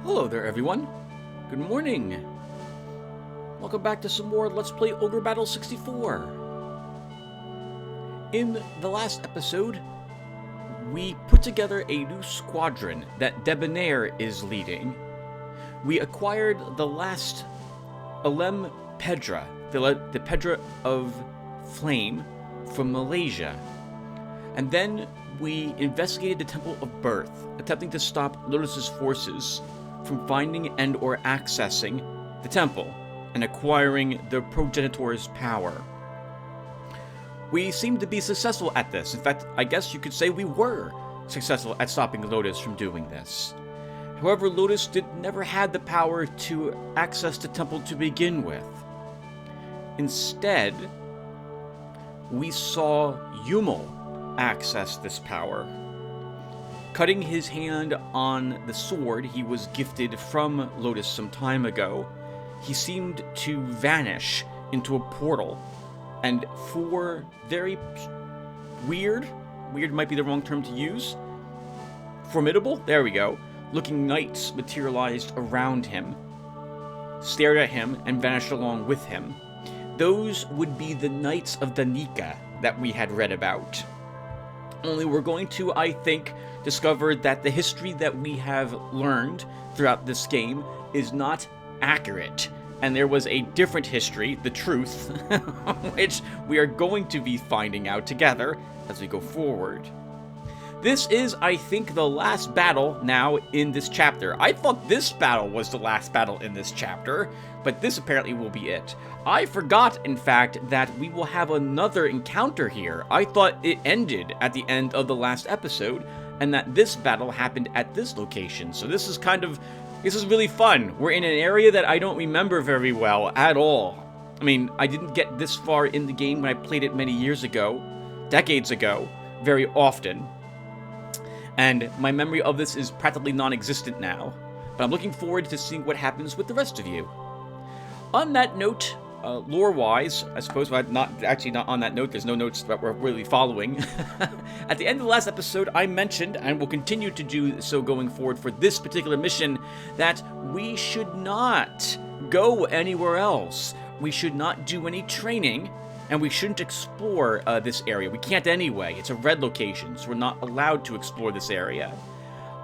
Hello there, everyone. Good morning. Welcome back to some more Let's Play Ogre Battle 64. In the last episode, we put together a new squadron that Debonair is leading. We acquired the last Alem Pedra, the Pedra of Flame, from Malaysia. And then we investigated the Temple of Birth, attempting to stop Lotus's forces from finding and or accessing the temple and acquiring the progenitor's power. We seemed to be successful at this. In fact, I guess you could say we were successful at stopping Lotus from doing this. However, Lotus never had the power to access the temple to begin with. Instead, we saw Yumel access this power. Cutting his hand on the sword he was gifted from Lotus some time ago, he seemed to vanish into a portal, and four very weird might be the wrong term to use, formidable, there we go, looking knights materialized around him, stared at him, and vanished along with him. Those would be the Knights of Danica that we had read about. Only we're going to, I think, discover that the history that we have learned throughout this game is not accurate. And there was a different history, the truth, which we are going to be finding out together as we go forward. This is, I think, the last battle now in this chapter. I thought this battle was the last battle in this chapter, but this apparently will be it. I forgot, in fact, that we will have another encounter here. I thought it ended at the end of the last episode, and that this battle happened at this location. So this is really fun. We're in an area that I don't remember very well at all. I mean, I didn't get this far in the game when I played it many years ago, decades ago, very often. And my memory of this is practically non-existent now. But I'm looking forward to seeing what happens with the rest of you. On that note, lore-wise, I suppose, but not on that note, there's no notes that we're really following. At the end of the last episode, I mentioned, and will continue to do so going forward for this particular mission, that we should not go anywhere else. We should not do any training, and we shouldn't explore this area. We can't anyway. It's a red location, so we're not allowed to explore this area.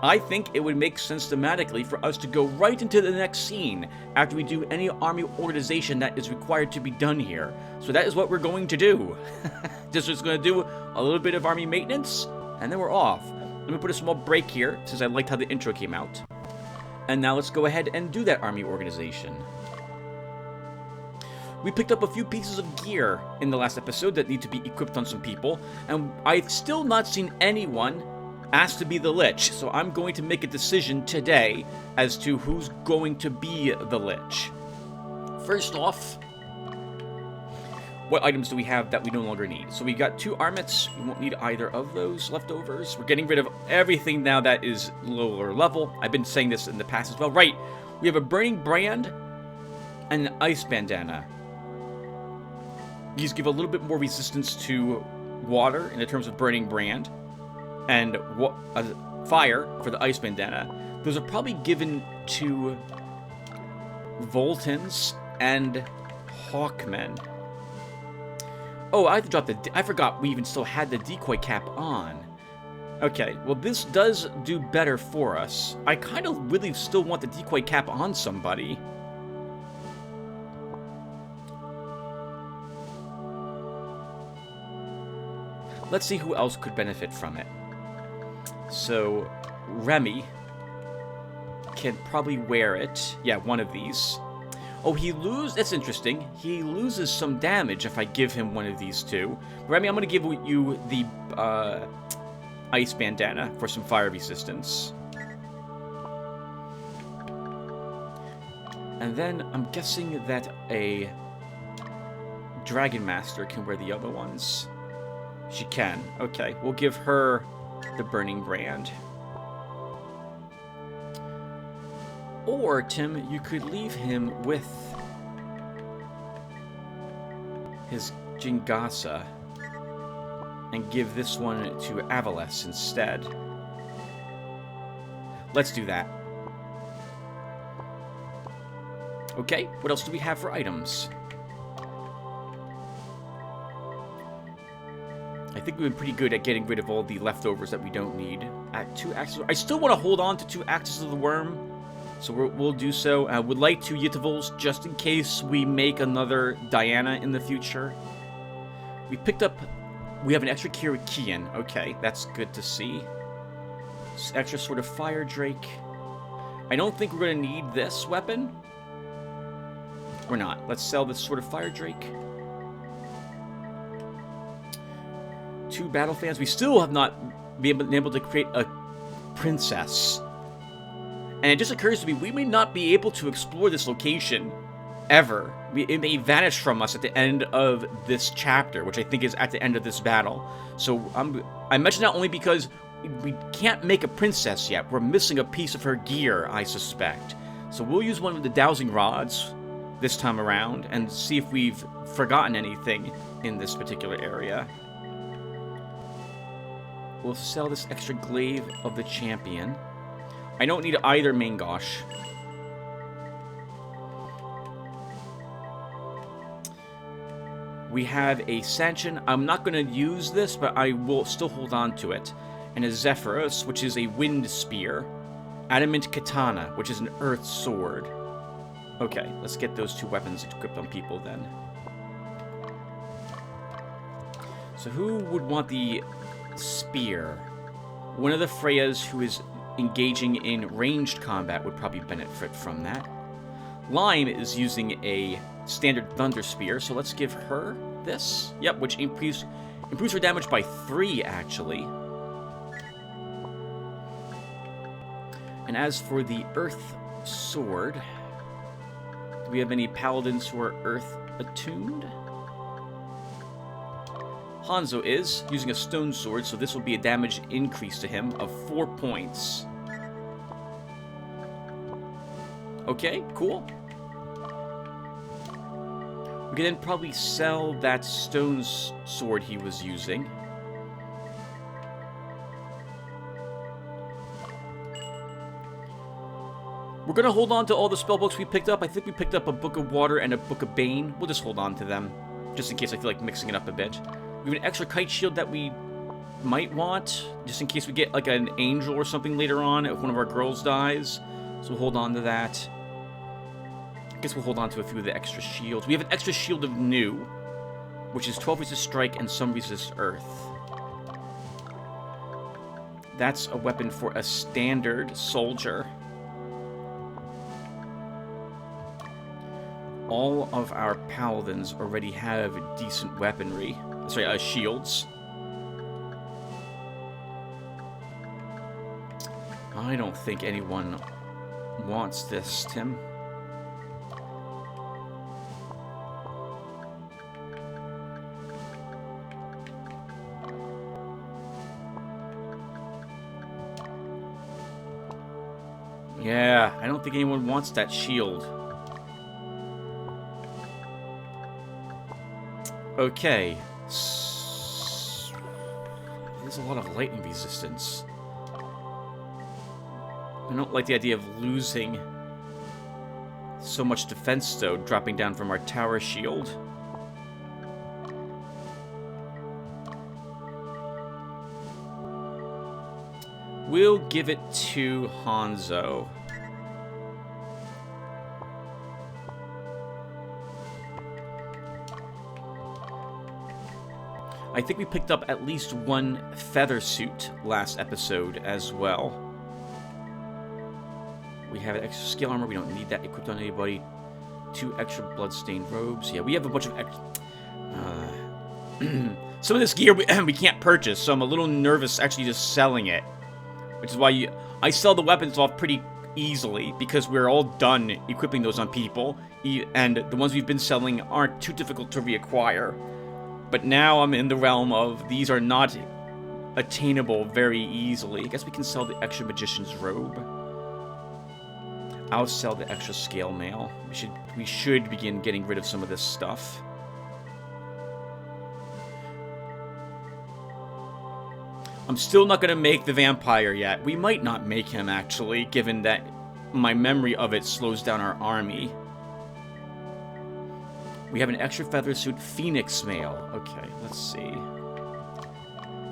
I think it would make sense thematically for us to go right into the next scene after we do any army organization that is required to be done here. So that is what we're going to do. Just going to do a little bit of army maintenance, and then we're off. Let me put a small break here, since I liked how the intro came out. And now let's go ahead and do that army organization. We picked up a few pieces of gear in the last episode that need to be equipped on some people, and I've still not seen anyone asked to be the Lich, so I'm going to make a decision today as to who's going to be the Lich. First off, what items do we have that we no longer need? So we got 2 armets. We won't need either of those leftovers. We're getting rid of everything now that is lower level. I've been saying this in the past as well. Right, we have a Burning Brand and an Ice Bandana. These give a little bit more resistance to water in the terms of Burning Brand, and fire for the Ice Bandana. Those are probably given to Voltans and Hawkmen. Oh, I have to drop I forgot we even still had the decoy cap on. Okay, well this does do better for us. I kind of really still want the decoy cap on somebody. Let's see who else could benefit from it. So, Remy can probably wear it. Yeah, one of these. Oh, that's interesting. He loses some damage if I give him one of these two. Remy, I'm going to give you the Ice Bandana for some fire resistance. And then I'm guessing that a Dragon Master can wear the other ones. She can. Okay, we'll give her the Burning Brand. Or, Tim, you could leave him with his Jingasa and give this one to Avaless instead. Let's do that. Okay, what else do we have for items? I think we've been pretty good at getting rid of all the leftovers that we don't need. At 2 axes. I still want to hold on to 2 axes of the worm, so we'll do so. I would like 2 Yitavals just in case we make another Diana in the future. We have an extra Kirikian. Okay, that's good to see. Extra Sword of Fire Drake. I don't think we're going to need this weapon. We're not. Let's sell this Sword of Fire Drake. 2 battle fans. We still have not been able to create a princess. And it just occurs to me, we may not be able to explore this location ever. It may vanish from us at the end of this chapter, which I think is at the end of this battle. So I mention that only because we can't make a princess yet. We're missing a piece of her gear, I suspect. So we'll use one of the dowsing rods this time around and see if we've forgotten anything in this particular area. We'll sell this extra glaive of the champion. I don't need either Mangosh. We have a Sanchin. I'm not going to use this, but I will still hold on to it. And a Zephyrus, which is a wind spear. Adamant Katana, which is an earth sword. Okay, let's get those 2 weapons equipped on people then. So who would want the spear? One of the Freyas who is engaging in ranged combat would probably benefit from that. Lime is using a standard Thunder Spear, so let's give her this. Yep, which improves her damage by 3, actually. And as for the Earth Sword, do we have any paladins who are Earth attuned? Hanzo is using a stone sword, so this will be a damage increase to him of 4 points. Okay, cool. We can then probably sell that stone sword he was using. We're going to hold on to all the spellbooks we picked up. I think we picked up a Book of Water and a Book of Bane. We'll just hold on to them, just in case I feel like mixing it up a bit. We have an extra kite shield that we might want, just in case we get like an angel or something later on if one of our girls dies. So we'll hold on to that. I guess we'll hold on to a few of the extra shields. We have an extra shield of New, which is 12 resist strike and some resist earth. That's a weapon for a standard soldier. All of our paladins already have decent weaponry. Sorry, shields. I don't think anyone wants this, Tim. Yeah, I don't think anyone wants that shield. Okay. There's a lot of lightning resistance. I don't like the idea of losing so much defense, though, dropping down from our tower shield. We'll give it to Hanzo. I think we picked up at least 1 feather suit last episode as well. We have an extra scale armor. We don't need that equipped on anybody. 2 extra bloodstained robes. Yeah, we have a bunch of extra... some of this gear we can't purchase, so I'm a little nervous actually just selling it. Which is why I sell the weapons off pretty easily, because we're all done equipping those on people. And the ones we've been selling aren't too difficult to reacquire. But now I'm in the realm of these are not attainable very easily. I guess we can sell the extra magician's robe. I'll sell the extra scale mail. We should begin getting rid of some of this stuff. I'm still not going to make the vampire yet. We might not make him, actually, given that my memory of it slows down our army. We have an extra feather suit Phoenix male. Okay, let's see.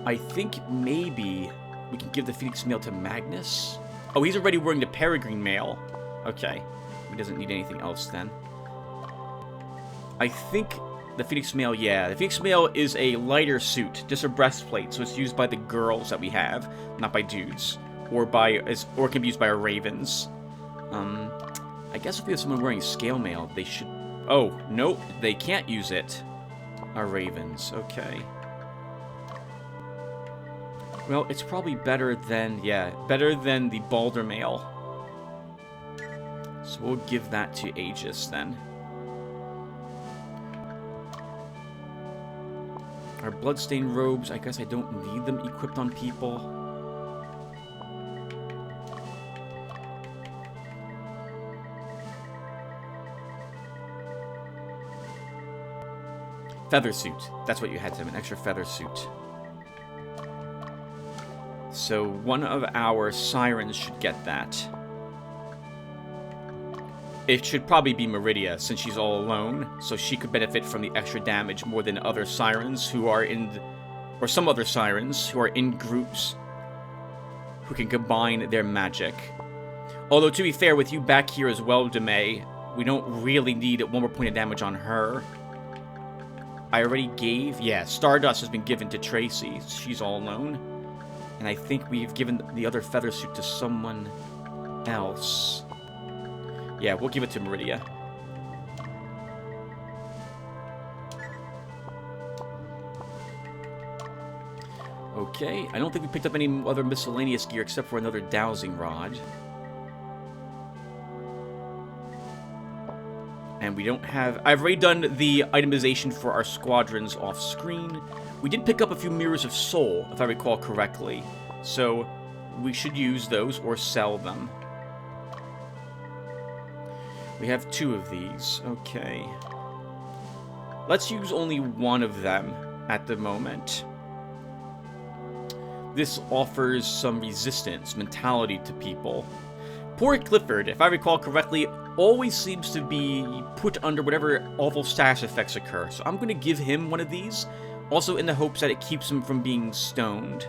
I think maybe we can give the Phoenix male to Magnus. Oh, he's already wearing the Peregrine male. Okay, he doesn't need anything else then. I think the Phoenix male, yeah. The Phoenix male is a lighter suit, just a breastplate, so it's used by the girls that we have, not by dudes. Or it can be used by our ravens. I guess if we have someone wearing scale mail, they should... Oh, nope, they can't use it. Our ravens, okay. Well, it's probably better than, yeah, better than the Balder mail. So we'll give that to Aegis then. Our bloodstained robes, I guess I don't need them equipped on people. Feather suit. That's what you had to have, an extra feather suit. So one of our sirens should get that. It should probably be Meridia, since she's all alone, so she could benefit from the extra damage more than other sirens who are in... Or some other sirens who are in groups who can combine their magic. Although, to be fair, with you back here as well, Demay, we don't really need 1 more point of damage on her. I already gave... Yeah, Stardust has been given to Tracy. She's all alone. And I think we've given the other feather suit to someone else. Yeah, we'll give it to Meridia. Okay, I don't think we picked up any other miscellaneous gear except for another dowsing rod. And we don't have... I've already done the itemization for our squadrons off screen. We did pick up a few Mirrors of Soul, if I recall correctly. So we should use those or sell them. We have 2 of these. Okay. Let's use only 1 of them at the moment. This offers some resistance, mentality to people. Poor Clifford, if I recall correctly, always seems to be put under whatever awful status effects occur. So I'm going to give him one of these, also in the hopes that it keeps him from being stoned.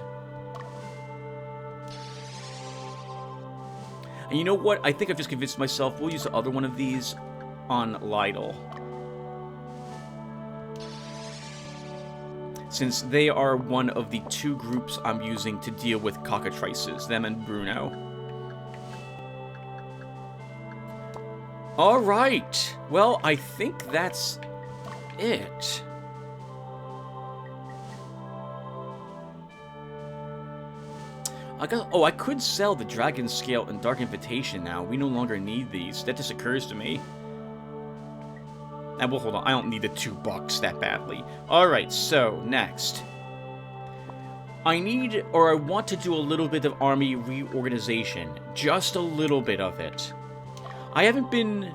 And you know what? I think I've just convinced myself we'll use the other one of these on Lydell. Since they are one of the 2 groups I'm using to deal with cockatrices, them and Bruno. Alright, well, I think that's it. I could sell the Dragon Scale and Dark Invitation now. We no longer need these. That just occurs to me. And well, hold on. I don't need the $2 that badly. Alright, so, next. I want to do a little bit of army reorganization. Just a little bit of it. I have been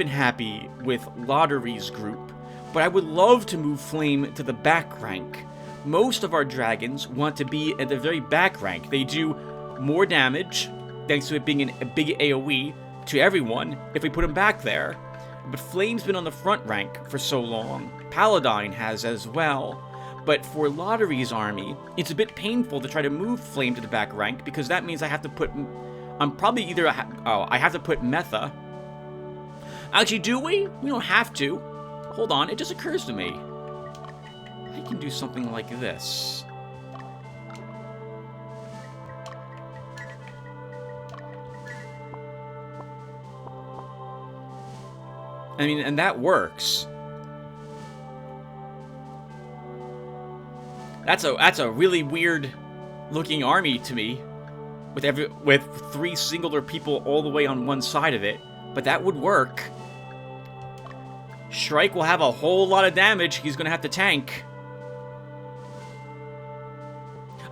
happy with Lotaeri's group, but I would love to move Flame to the back rank. Most of our dragons want to be at the very back rank. They do more damage, thanks to it being a big AoE, to everyone if we put him back there. But Flame's been on the front rank for so long. Paladine has as well. But for Lotaeri's army, it's a bit painful to try to move Flame to the back rank, because that means I have to put... I have to put Metha. Actually, do we? We don't have to. Hold on, it just occurs to me. I can do something like this. I mean, and that works. That's a really weird looking army to me, with 3 singular people all the way on one side of it, but that would work. Shrike will have a whole lot of damage he's gonna have to tank.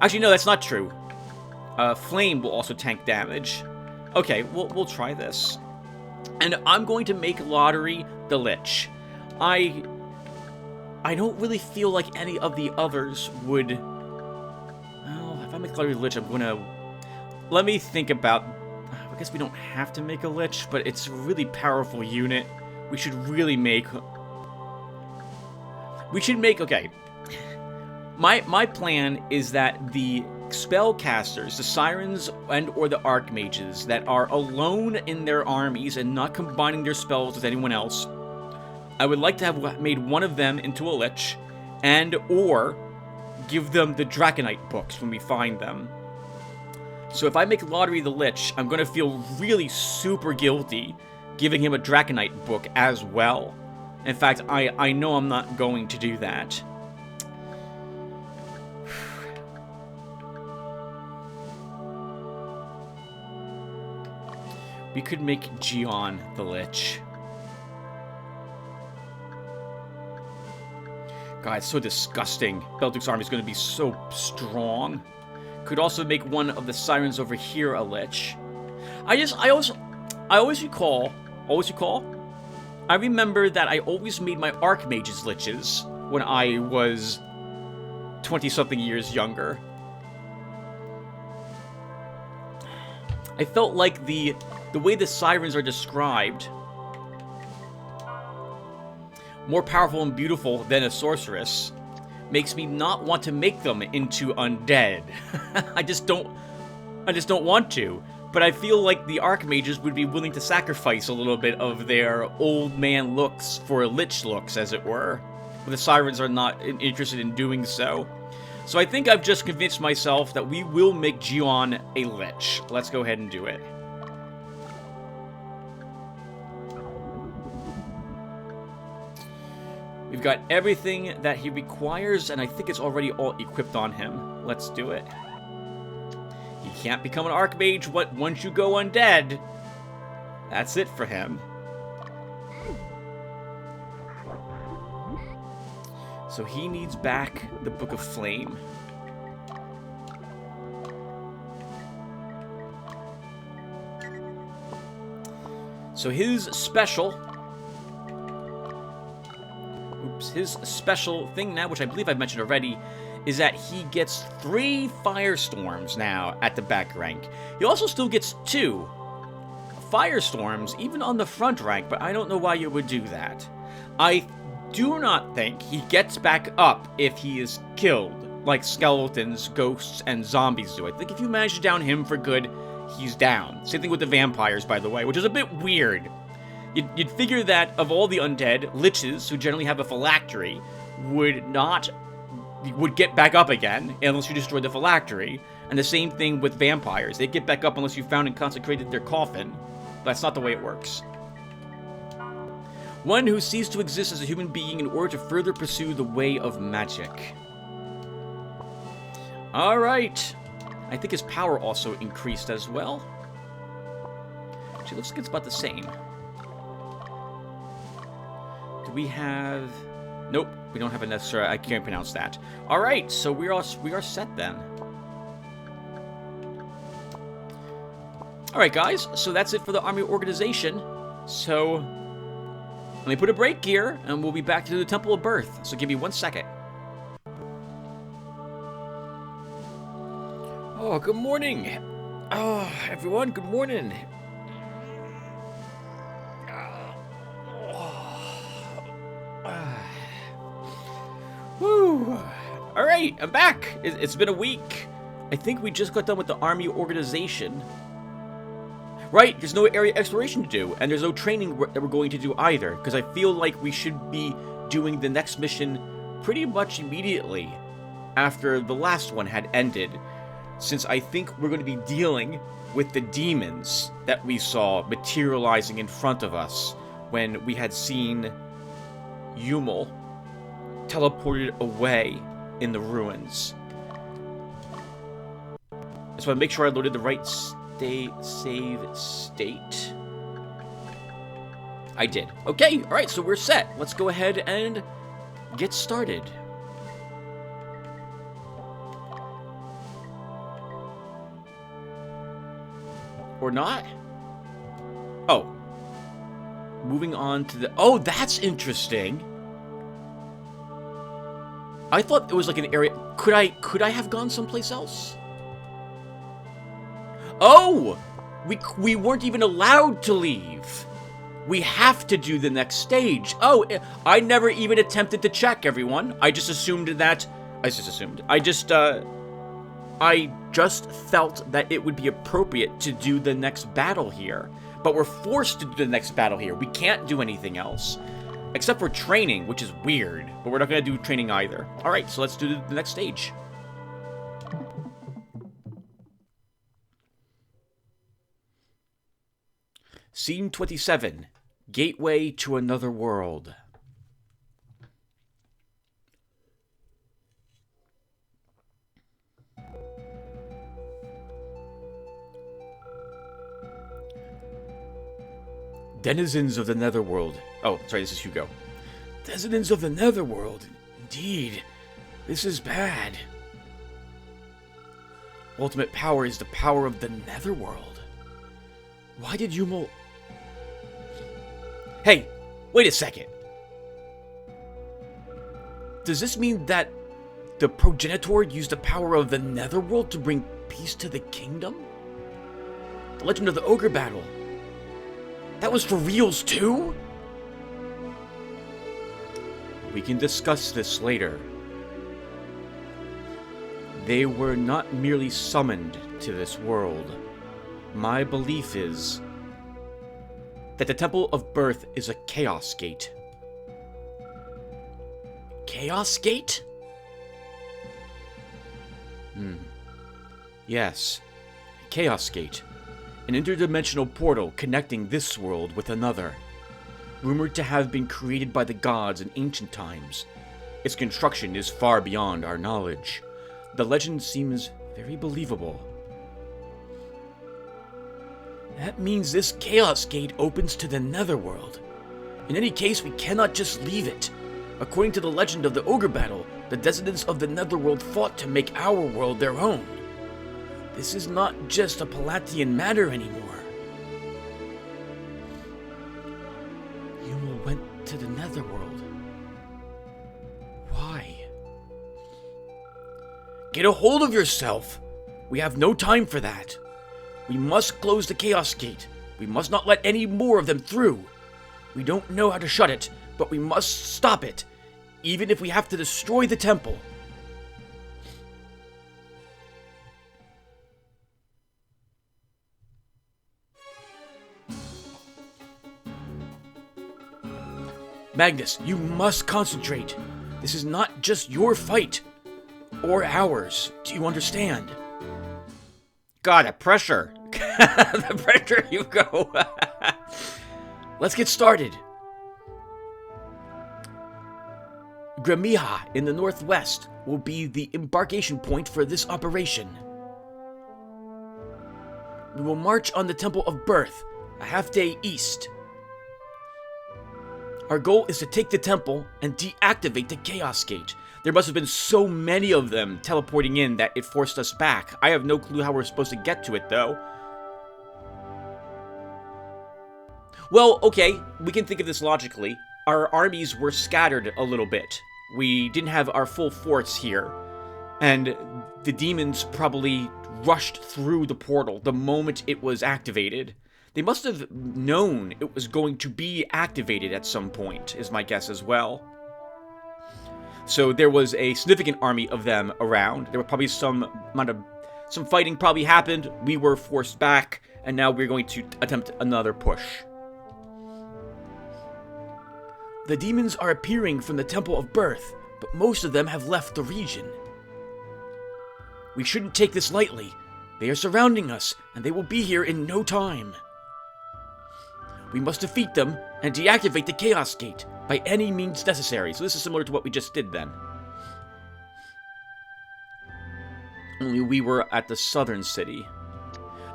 Actually, no, that's not true. Flame will also tank damage. Okay, we'll try this. And I'm going to make Lotaeri the Lich. I don't really feel like any of the others would... Well, if I make Lotaeri the Lich, I'm gonna... Let me think about... I guess we don't have to make a Lich, but it's a really powerful unit. We should really make... Okay. My plan is that the spellcasters, the Sirens and or the Archmages that are alone in their armies and not combining their spells with anyone else, I would like to have made one of them into a Lich, and or give them the Draconite books when we find them. So if I make Lotaeri the Lich, I'm going to feel really super guilty giving him a Draconite book as well. In fact, I know I'm not going to do that. We could make Gion the Lich. God, it's so disgusting. Belduk's army is going to be so strong. Could also make one of the Sirens over here a Lich. I always recall, I remember that I always made my Archmages Liches when I was 20-something years younger. I felt like the way the Sirens are described, more powerful and beautiful than a sorceress, makes me not want to make them into undead. I just don't want to. But I feel like the Archmages would be willing to sacrifice a little bit of their old man looks for Lich looks, as it were. But the Sirens are not interested in doing so. So I think I've just convinced myself that we will make Gion a Lich. Let's go ahead and do it. We've got everything that he requires, and I think it's already all equipped on him. Let's do it. He can't become an Archmage once you go undead. That's it for him. So he needs back the Book of Flame. So his special thing now, which I believe I've mentioned already, is that he gets 3 Firestorms now at the back rank. He also still gets 2 Firestorms, even on the front rank, but I don't know why you would do that. I do not think he gets back up if he is killed, like skeletons, ghosts, and zombies do. I think if you manage to down him for good, he's down. Same thing with the vampires, by the way, which is a bit weird. You'd figure that of all the undead, liches, who generally have a phylactery, would get back up again unless you destroy the phylactery. And the same thing with vampires. They'd get back up unless you found and consecrated their coffin. But that's not the way it works. One who ceased to exist as a human being in order to further pursue the way of magic. Alright. I think his power also increased as well. Actually, looks like it's about the same. Do we have... Nope, we don't have a necessary... I can't pronounce that. Alright, so we are set then. Alright guys, so that's it for the army organization. So, let me put a break here, and we'll be back to the Temple of Birth. So give me 1 second. Oh, good morning. Oh, everyone, good morning. Woo! Alright, I'm back! It's been a week. I think we just got done with the army organization. Right, there's no area exploration to do, and there's no training that we're going to do either, because I feel like we should be doing the next mission pretty much immediately after the last one had ended, since I think we're going to be dealing with the demons that we saw materializing in front of us when we had seen Yumel teleported away in the ruins. So I make sure I loaded the right save state. I did. Okay, alright, so we're set. Let's go ahead and get started. Or not? Oh. Moving on to the... Oh, that's interesting. I thought it was like an area... Could I have gone someplace else? Oh! We weren't even allowed to leave. We have to do the next stage. Oh, I never even attempted to check, everyone. I just assumed that... I just felt that it would be appropriate to do the next battle here. But we're forced to do the next battle here. We can't do anything else. Except for training, which is weird. But we're not going to do training either. Alright, so let's do the next stage. Scene 27. Gateway to Another World. Denizens of the Netherworld. Oh, sorry, this is Hugo. Denizens of the Netherworld. Indeed. This is bad. Ultimate power is the power of the Netherworld. Why did Yumo... Hey, wait a second. Does this mean that the progenitor used the power of the Netherworld to bring peace to the kingdom? The Legend of the Ogre battle. That was for reals too? We can discuss this later. They were not merely summoned to this world. My belief is that the Temple of Birth is a Chaos Gate. Chaos Gate? Yes. Chaos Gate. An interdimensional portal connecting this world with another. Rumored to have been created by the gods in ancient times. Its construction is far beyond our knowledge. The legend seems very believable. That means this Chaos Gate opens to the Netherworld. In any case, we cannot just leave it. According to the legend of the Ogre battle, the descendants of the Netherworld fought to make our world their own. This is not just a Palatian matter anymore. Yuma went to the Netherworld. Why? Get a hold of yourself! We have no time for that. We must close the Chaos Gate. We must not let any more of them through. We don't know how to shut it, but we must stop it, even if we have to destroy the temple. Magnus, you must concentrate. This is not just your fight. Or ours. Do you understand? God, the pressure. The pressure, you go. Let's get started. Gramiha in the northwest will be the embarkation point for this operation. We will march on the Temple of Birth, a half-day east. Our goal is to take the temple and deactivate the Chaos Gate. There must have been so many of them teleporting in that it forced us back. I have no clue how we're supposed to get to it, though. Well, okay, we can think of this logically. Our armies were scattered a little bit. We didn't have our full force here. And the demons probably rushed through the portal the moment it was activated. They must have known it was going to be activated at some point, is my guess as well. So there was a significant army of them around. There were probably some fighting probably happened. We were forced back, and now we're going to attempt another push. The demons are appearing from the Temple of Birth, but most of them have left the region. We shouldn't take this lightly. They are surrounding us, and they will be here in no time. We must defeat them and deactivate the Chaos Gate by any means necessary. So this is similar to what we just did then. Only we were at the southern city.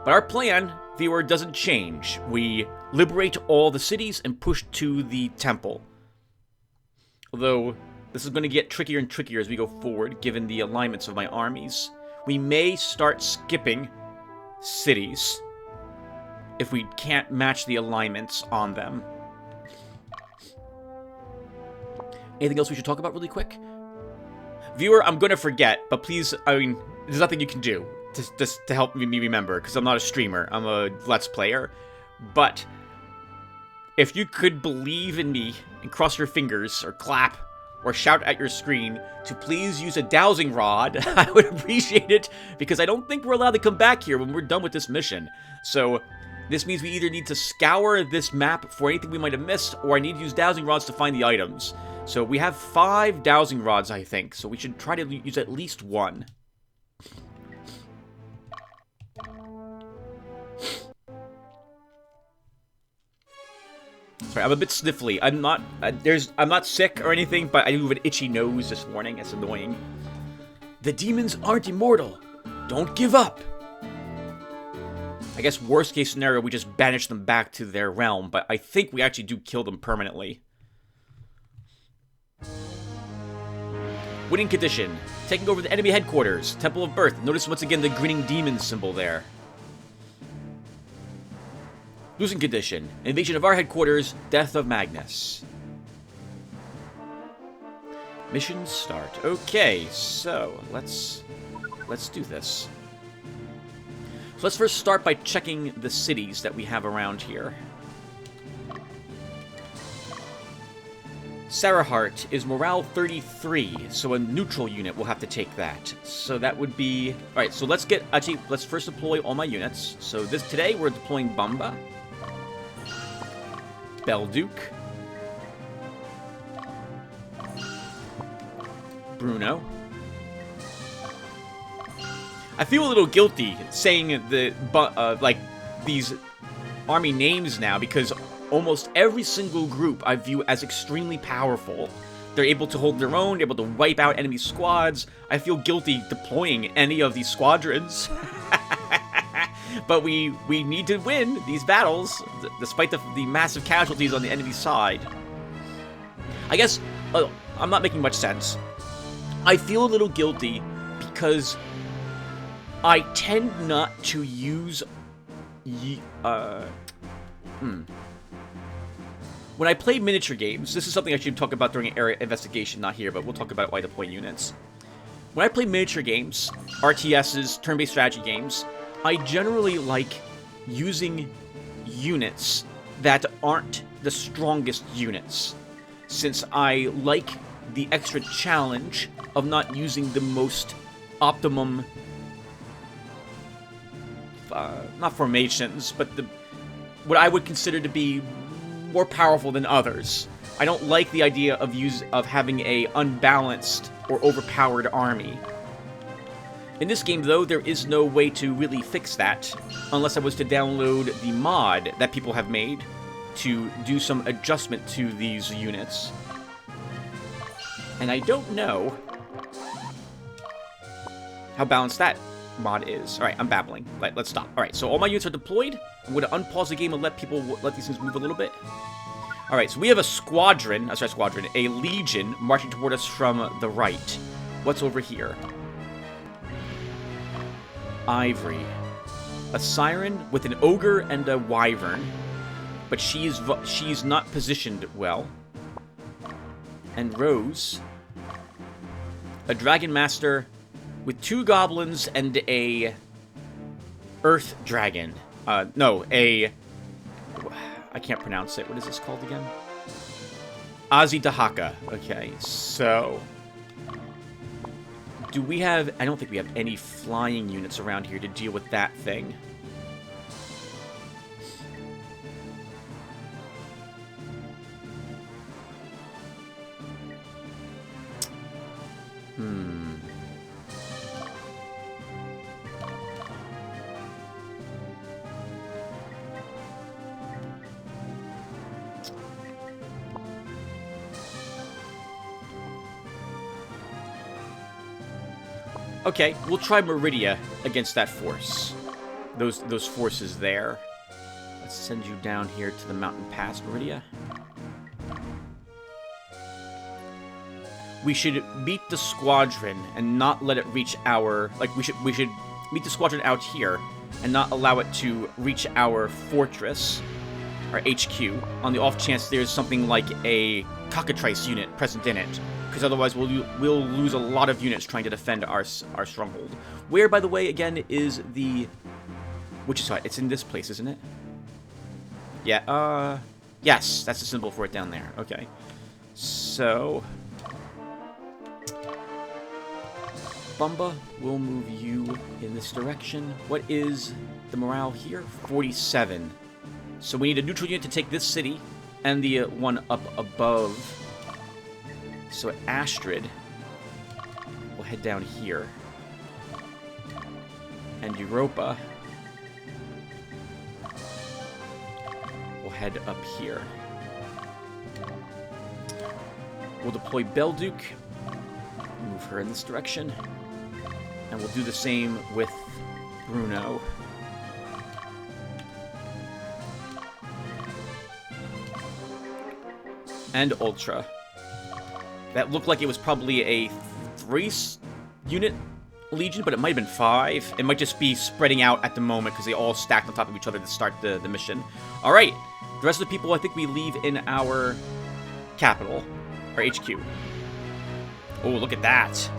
But our plan, viewer, doesn't change. We liberate all the cities and push to the temple. Although, this is going to get trickier and trickier as we go forward, given the alignments of my armies. We may start skipping cities if we can't match the alignments on them. Anything else we should talk about really quick? Viewer, I'm going to forget, but please, I mean, there's nothing you can do. to help me remember, because I'm not a streamer. I'm a Let's Player. But if you could believe in me and cross your fingers or clap or shout at your screen to please use a dowsing rod, I would appreciate it, because I don't think we're allowed to come back here when we're done with this mission. So this means we either need to scour this map for anything we might have missed, or I need to use dowsing rods to find the items. So we have 5 dowsing rods, I think, so we should try to use at least 1. Sorry, I'm a bit sniffly. I'm not sick or anything, but I do have an itchy nose this morning. It's annoying. The demons aren't immortal. Don't give up. I guess worst case scenario, we just banish them back to their realm, but I think we actually do kill them permanently. Winning condition. Taking over the enemy headquarters. Temple of Birth. Notice once again the grinning demon symbol there. Losing condition. Invasion of our headquarters. Death of Magnus. Mission start. Okay, so let's do this. So let's first start by checking the cities that we have around here. Sarahart is morale 33, so a neutral unit will have to take that. So that would be... Alright, so let's first deploy all my units. So today we're deploying Bamba, Belduke, Bruno. I feel a little guilty saying these army names now, because almost every single group I view as extremely powerful. They're able to hold their own, able to wipe out enemy squads. I feel guilty deploying any of these squadrons. But we need to win these battles, despite the massive casualties on the enemy side. I guess I'm not making much sense. I feel a little guilty because I tend not to use... When I play miniature games, this is something I should talk about during area investigation, not here, but we'll talk about why I deploy units. When I play miniature games, RTSs, turn-based strategy games, I generally like using units that aren't the strongest units, since I like the extra challenge of not using the most optimum, not formations, but what I would consider to be more powerful than others. I don't like the idea of having a unbalanced or overpowered army. In this game, though, there is no way to really fix that, unless I was to download the mod that people have made to do some adjustment to these units. And I don't know how balanced that mod is. Alright, I'm babbling. Let's stop. Alright, so all my units are deployed. I'm going to unpause the game and let these things move a little bit. Alright, so we have a legion marching toward us from the right. What's over here? Ivory. A siren with an ogre and a wyvern, but she's not positioned well. And Rose. A dragon master with 2 goblins and a earth dragon. I can't pronounce it. What is this called again? Azidahaka. Okay, so... do we have... I don't think we have any flying units around here to deal with that thing. Okay, we'll try Meridia against that force. Those forces there. Let's send you down here to the mountain pass, Meridia. We should meet the squadron and not let it reach our... we should meet the squadron out here and not allow it to reach our fortress, our HQ, on the off chance there's something like a cockatrice unit present in it. because otherwise we'll lose a lot of units trying to defend our stronghold. Where, by the way, again, is the witch's hut? It's in this place, isn't it? Yeah, yes, that's the symbol for it down there. Okay. So Bumba, we'll move you in this direction. What is the morale here? 47. So we need a neutral unit to take this city and the one up above. So Astrid will head down here. And Europa will head up here. We'll deploy Belduc, move her in this direction. And we'll do the same with Bruno. And Ultra. That looked like it was probably a 3-unit legion, but it might have been 5. It might just be spreading out at the moment because they all stacked on top of each other to start the mission. Alright, the rest of the people I think we leave in our capital, our HQ. Oh, look at that.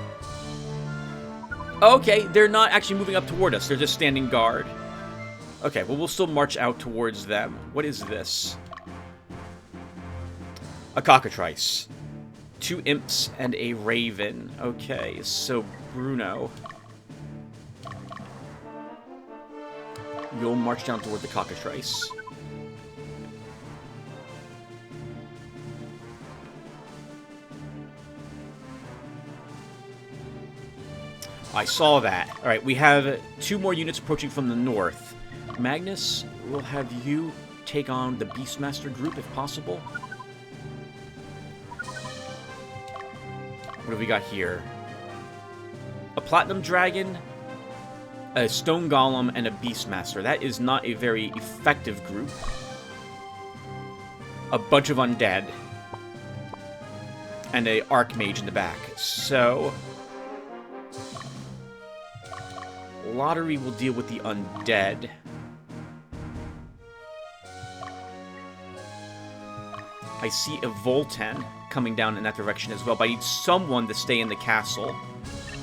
Okay, they're not actually moving up toward us. They're just standing guard. Okay, well, we'll still march out towards them. What is this? A cockatrice. 2 imps and a raven. Okay, so Bruno, you'll march down toward the cockatrice. I saw that. Alright, we have 2 more units approaching from the north. Magnus, we'll have you take on the Beastmaster group if possible. What do we got here? A Platinum Dragon, a Stone Golem, and a Beastmaster. That is not a very effective group. A bunch of undead. And a Archmage in the back. So Lotaeri will deal with the undead. I see a Volten coming down in that direction as well, but I need someone to stay in the castle.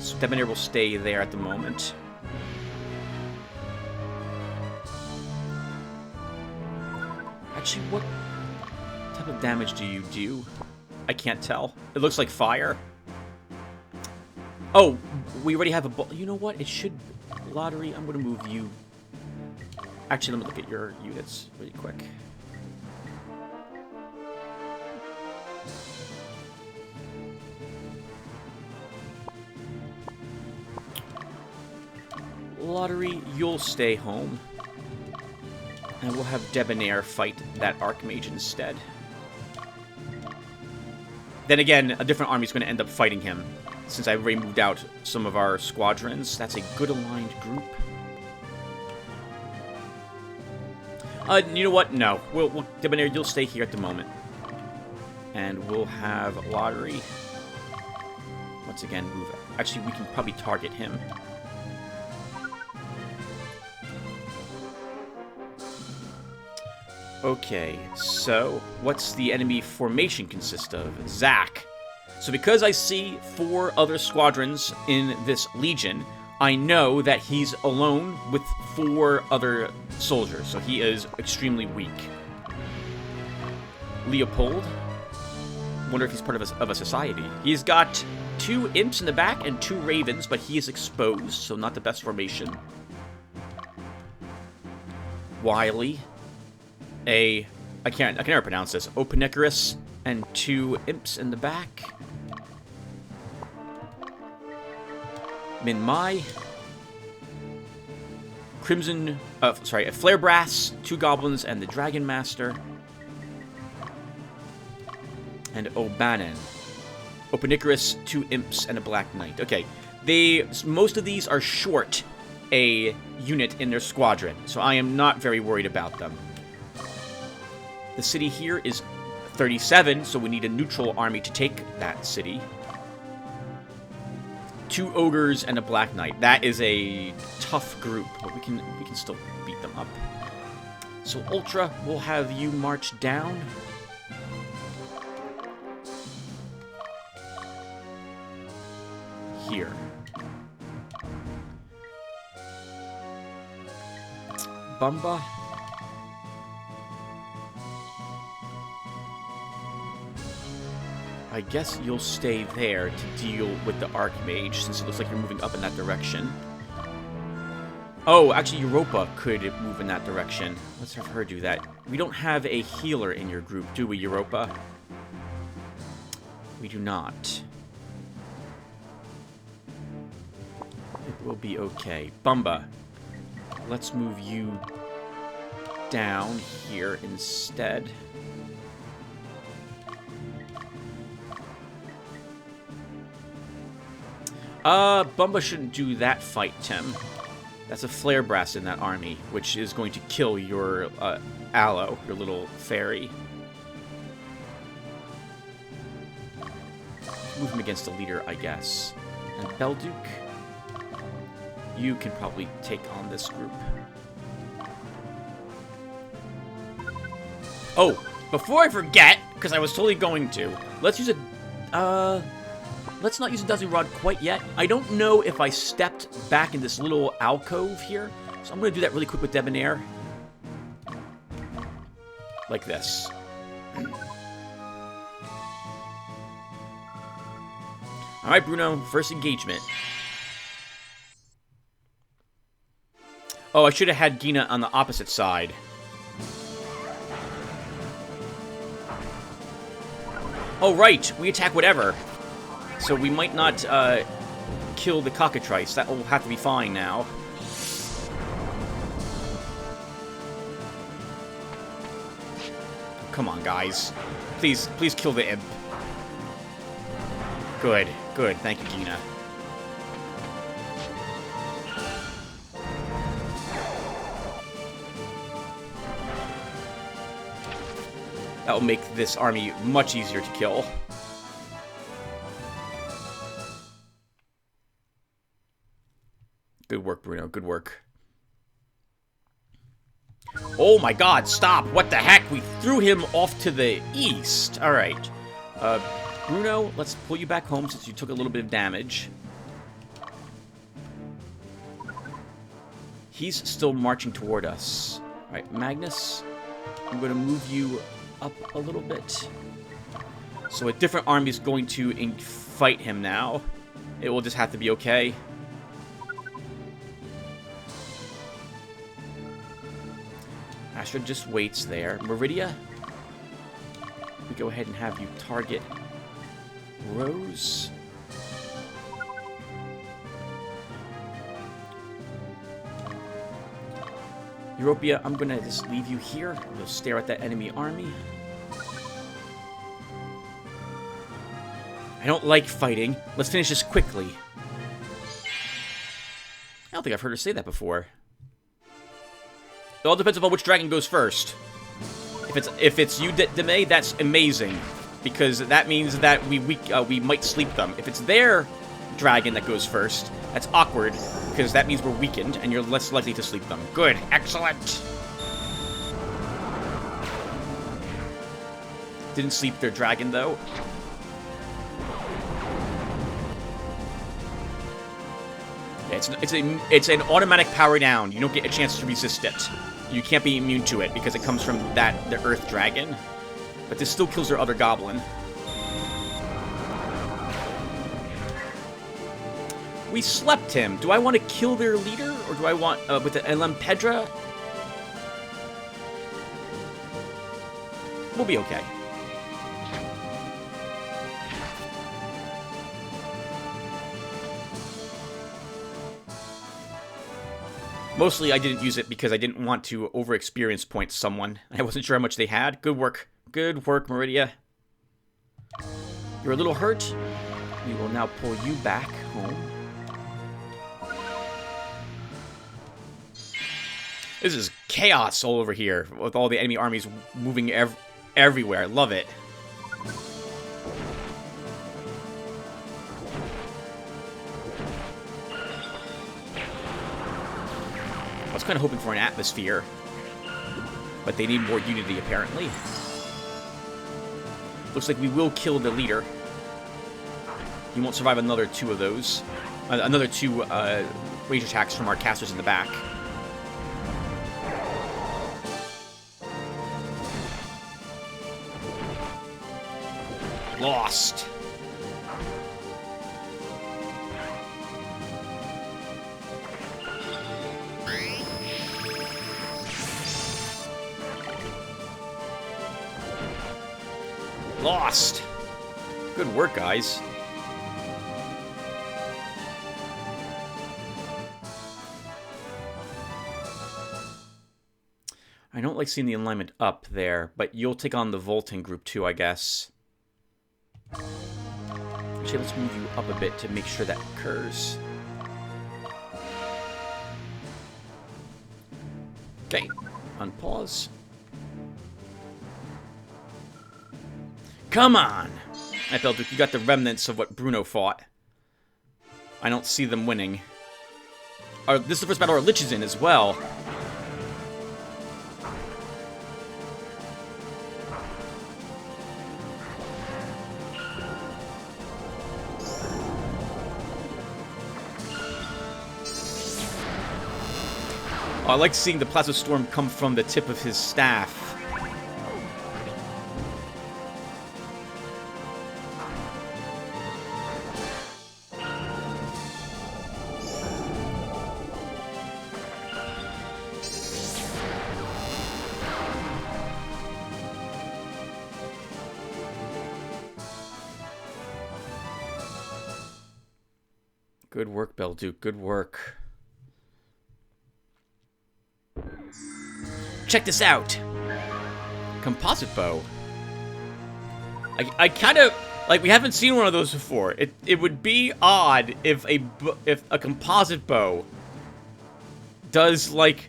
So Debonair will stay there at the moment. Actually, what type of damage do you do? I can't tell. It looks like fire. Oh, we already have a... You know what? It should... Lotaeri, I'm going to move you... Actually, let me look at your units really quick. Lotaeri, you'll stay home. And we'll have Debonair fight that Archmage instead. Then again, a different army is going to end up fighting him, since I've already moved out some of our squadrons. That's a good aligned group. You know what? No. Debonair, you'll stay here at the moment. And we'll have Lotaeri once again move. Actually, we can probably target him. Okay, so what's the enemy formation consist of? Zack. So because I see 4 other squadrons in this legion, I know that he's alone with 4 other soldiers, so he is extremely weak. Leopold. Wonder if he's part of a society. He's got 2 imps in the back and 2 ravens, but he is exposed, so not the best formation. Wiley. I can never pronounce this. Openicorus and 2 imps in the back. Minmai. Crimson, a Flare Brass, 2 goblins, and the Dragon Master. And Obanan. Openicorus, 2 imps, and a Black Knight. Okay, most of these are short a unit in their squadron, so I am not very worried about them. The city here is 37, so we need a neutral army to take that city. 2 ogres and a Black Knight. That is a tough group, but we can still beat them up. So Ultra, we'll have you march down. here. Bumba. I guess you'll stay there to deal with the Archmage, since it looks like you're moving up in that direction. Oh, actually, Europa could move in that direction. Let's have her do that. We don't have a healer in your group, do we, Europa? We do not. It will be okay. Bumba, let's move you down here instead. Bumba shouldn't do that fight, Tim. That's a flare brass in that army, which is going to kill your Aloe, your little fairy. Move him against the leader, I guess. And Belduke, you can probably take on this group. Oh, before I forget, because I was totally going to, let's use a... Let's not use a Dazzling Rod quite yet. I don't know if I stepped back in this little alcove here, so I'm going to do that really quick with Debonair. Like this. Alright, Bruno, first engagement. Oh, I should have had Gina on the opposite side. Oh, right, we attack whatever. So we might not kill the cockatrice. That will have to be fine now. Come on, guys. Please kill the imp. Good, good. Thank you, Gina. That will make this army much easier to kill. Good work, Bruno. Good work. Oh my god, stop! What the heck? We threw him off to the east. Alright. Bruno, let's pull you back home since you took a little bit of damage. He's still marching toward us. Alright, Magnus, I'm going to move you up a little bit. So a different army is going to fight him now. It will just have to be okay. Astra just waits there. Meridia, we go ahead and have you target Rose. Europia, I'm gonna just leave you here. You'll stare at that enemy army. I don't like fighting. Let's finish this quickly. I don't think I've heard her say that before. It all depends upon which dragon goes first. If it's you, Demay, that's amazing, because that means that we might sleep them. If it's their dragon that goes first, that's awkward, because that means we're weakened and you're less likely to sleep them. Good, excellent. Didn't sleep their dragon though. Yeah, it's an automatic power down. You don't get a chance to resist it. You can't be immune to it because it comes from the Earth Dragon. But this still kills their other goblin. We slept him. Do I want to kill their leader? Or do I want, with the Elem Pedra? We'll be okay. Mostly I didn't use it because I didn't want to over-experience point someone. I wasn't sure how much they had. Good work. Good work, Meridia. You're a little hurt. We will now pull you back home. This is chaos all over here, with all the enemy armies moving everywhere. I love it. I was kind of hoping for an atmosphere, but they need more unity, apparently. Looks like we will kill the leader. He won't survive another 2 of those. Another 2 rage attacks from our casters in the back. Lost. Lost. Good work, guys. I don't like seeing the alignment up there, but you'll take on the Voltan group too, I guess. Actually, let's move you up a bit to make sure that occurs. Okay, unpause. Come on! Alright, Belduke, you got the remnants of what Bruno fought. I don't see them winning. This is the first battle our Lich is in as well. I like seeing the Plasma Storm come from the tip of his staff. Good work, Belduke. Good work. Check this out. Composite bow. I kind of like, we haven't seen one of those before. It would be odd if a composite bow does like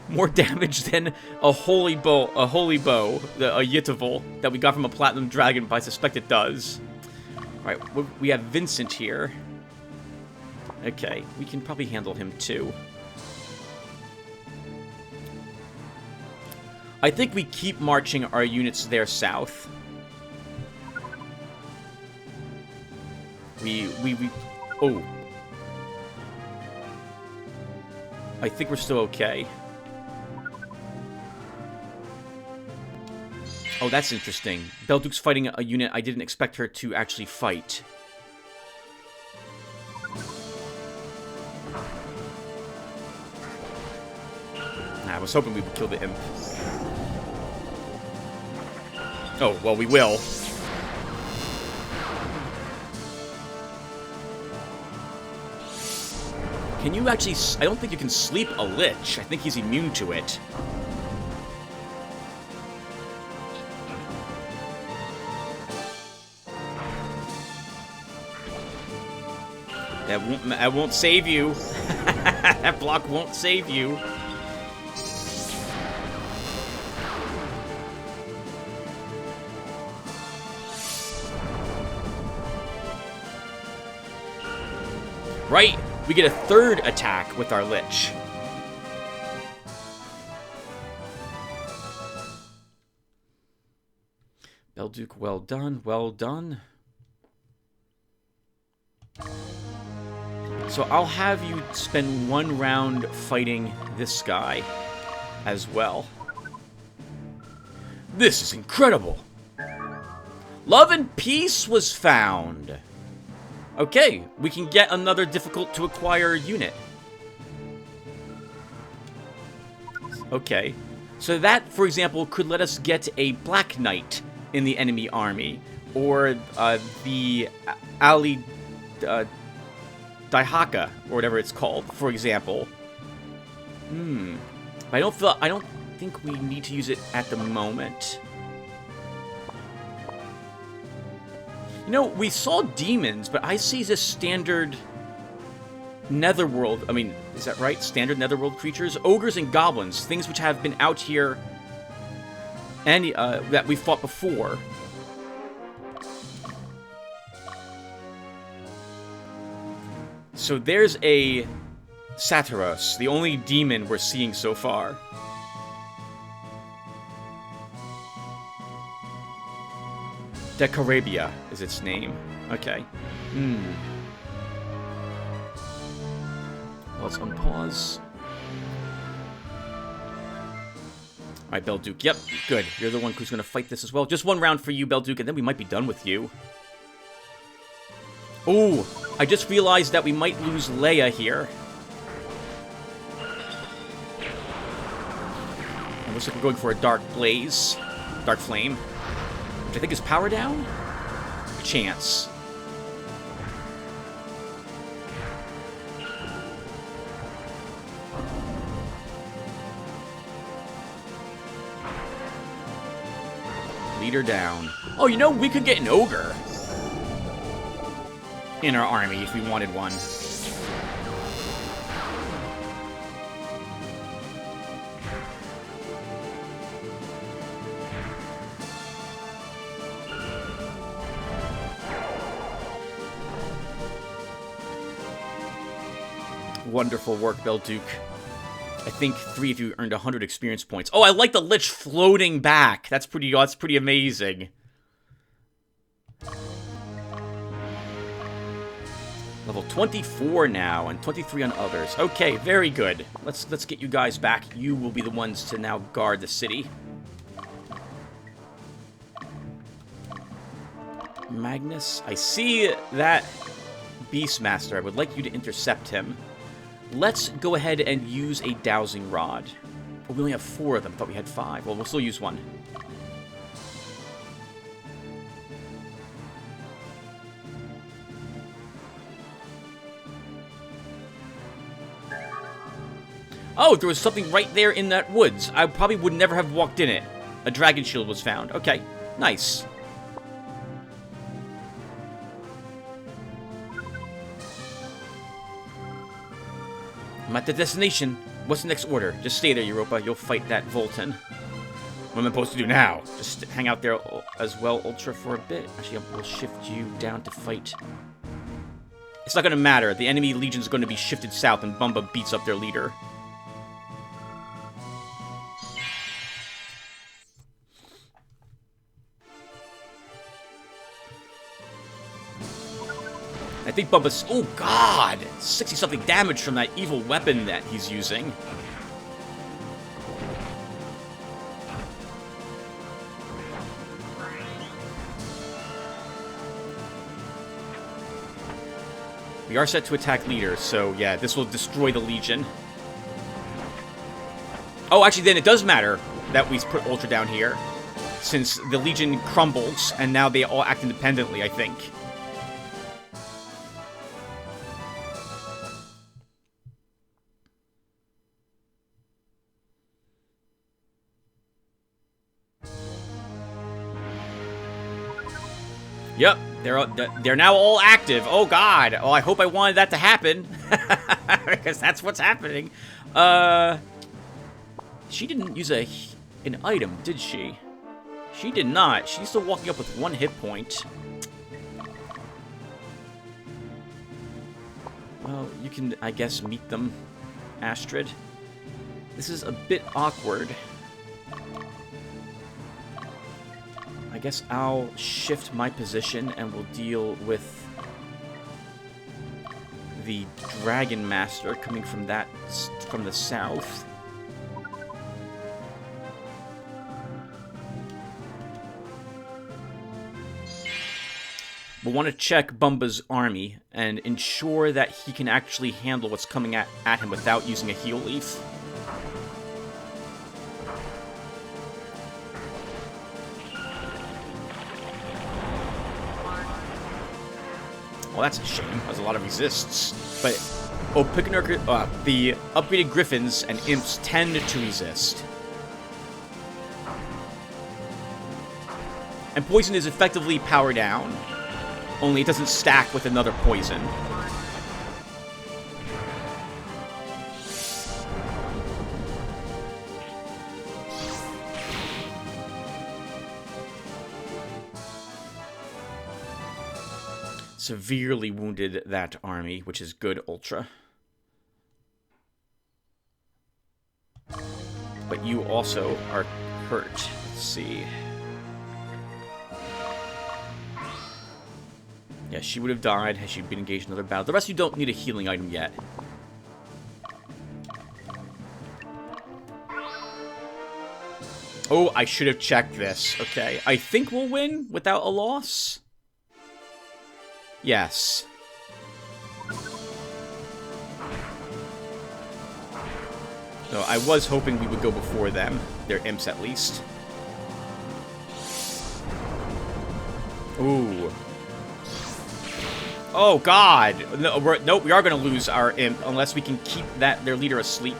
more damage than a holy bow, a Yitaval that we got from a platinum dragon, but I suspect it does. All right, we have Vincent here. Okay, we can probably handle him too. I think we keep marching our units there south. Oh. I think we're still okay. Oh, that's interesting. Belduke's fighting a unit I didn't expect her to actually fight. I was hoping we would kill the imp. Oh, well, we will. Can you actually... I don't think you can sleep a Lich. I think he's immune to it. That won't save you. That block won't save you. Right, we get a third attack with our Lich. Belduke, well done, well done. So I'll have you spend 1 round fighting this guy as well. This is incredible. Love and peace was found. Okay, we can get another difficult to acquire unit. Okay, so that, for example, could let us get a Black Knight in the enemy army, or the Ali Daihaka, or whatever it's called, for example. I don't think we need to use it at the moment. You know, we saw demons, but I see this standard netherworld. I mean, is that right? Standard netherworld creatures? Ogres and goblins, things which have been out here and that we fought before. So there's a Satyros, the only demon we're seeing so far. Decarabia is its name. Okay. let's unpause. Alright, Belduke. Yep, good. You're the one who's going to fight this as well. Just one round for you, Belduke, and then we might be done with you. Ooh, I just realized that we might lose Leia here. It looks like we're going for a Dark Blaze. Dark Flame. Which I think is power down? Chance. Leader down. Oh, you know, we could get an Ogre in our army if we wanted one. Wonderful work, Belduke. I think 3 of you earned 100 experience points. Oh, I like the Lich floating back. That's pretty amazing. Level 24 now, and 23 on others. Okay, very good. Let's get you guys back. You will be the ones to now guard the city. Magnus, I see that Beastmaster. I would like you to intercept him. Let's go ahead and use a dowsing rod. Oh, we only have 4 of them. I thought we had 5. Well, we'll still use one. Oh, there was something right there in that woods. I probably would never have walked in it. A dragon shield was found. Okay, nice. I'm at the destination. What's the next order? Just stay there, Europa. You'll fight that Volton. What am I supposed to do now? Just hang out there as well, Ultra, for a bit? Actually, we'll shift you down to fight. It's not going to matter. The enemy legion's going to be shifted south, and Bumba beats up their leader. I think Bubba's... Oh, God! 60-something damage from that evil weapon that he's using. We are set to attack leader, so yeah, this will destroy the Legion. Oh, actually, then it does matter that we put Ultra down here, since the Legion crumbles, and now they all act independently, I think. Yep, they're now all active. Oh God! Oh, I hope I wanted that to happen, because that's what's happening. She didn't use an item, did she? She did not. She's still walking up with 1 hit point. Well, you can, I guess, meet them, Astrid. This is a bit awkward. I guess I'll shift my position and we'll deal with the Dragon Master coming from the south. We'll want to check Bumba's army and ensure that he can actually handle what's coming at him without using a heal leaf. Well, that's a shame. There's a lot of resists. But the upgraded Griffins and Imps tend to resist. And Poison is effectively power down. Only it doesn't stack with another Poison. Severely wounded that army, which is good, Ultra. But you also are hurt. Let's see. Yeah, she would have died had she been engaged in another battle. The rest of you don't need a healing item yet. Oh, I should have checked this. Okay. I think we'll win without a loss. Yes. So I was hoping we would go before them. Their imps, at least. Ooh. Oh, God. No, nope, we are going to lose our imp unless we can keep their leader asleep.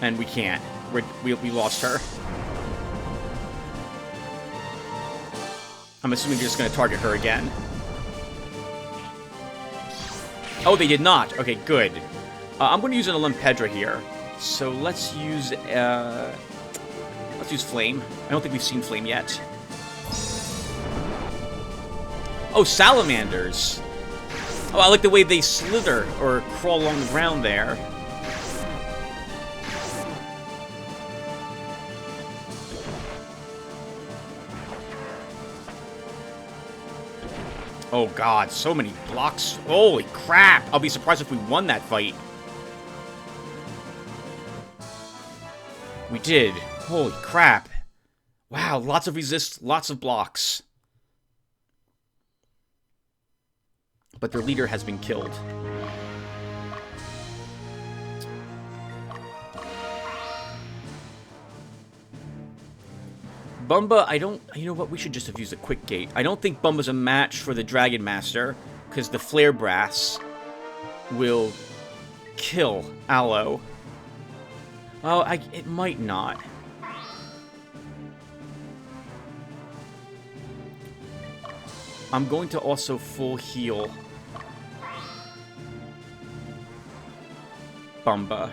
And we can't. We lost her. I'm assuming you're just going to target her again. Oh, they did not. Okay, good. I'm going to use an Olempedra here. So let's use Flame. I don't think we've seen Flame yet. Oh, Salamanders. Oh, I like the way they slither or crawl along the ground there. Oh, God, so many blocks. Holy crap. I'll be surprised if we won that fight. We did. Holy crap. Wow, lots of resist, lots of blocks. But their leader has been killed. Bumba, I don't... You know what? We should just have used a quick gate. I don't think Bumba's a match for the Dragon Master, because the Flare Brass will kill Aloe. Oh, it might not. I'm going to also full heal Bumba.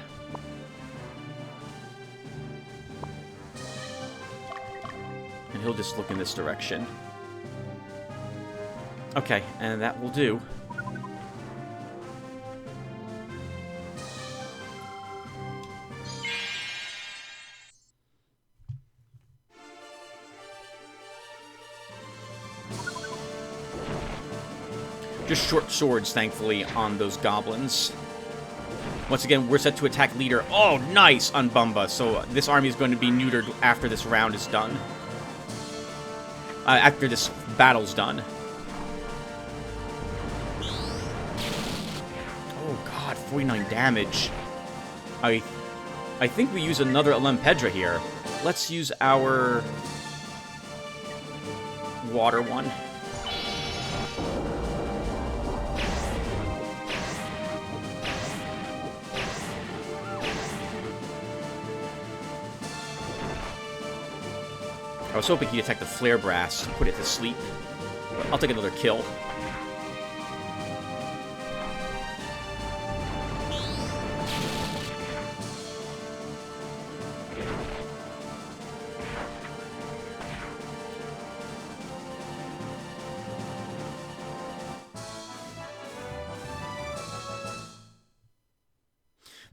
And he'll just look in this direction. Okay, and that will do. Just short swords, thankfully, on those goblins. Once again, we're set to attack leader. Oh, nice on Bumba. So this army is going to be neutered after this round is done. After this battle's done. Oh, God, 49 damage. I think we use another Olempedra here. Let's use our water one. I was hoping he'd attack the Flare Brass to put it to sleep. But I'll take another kill.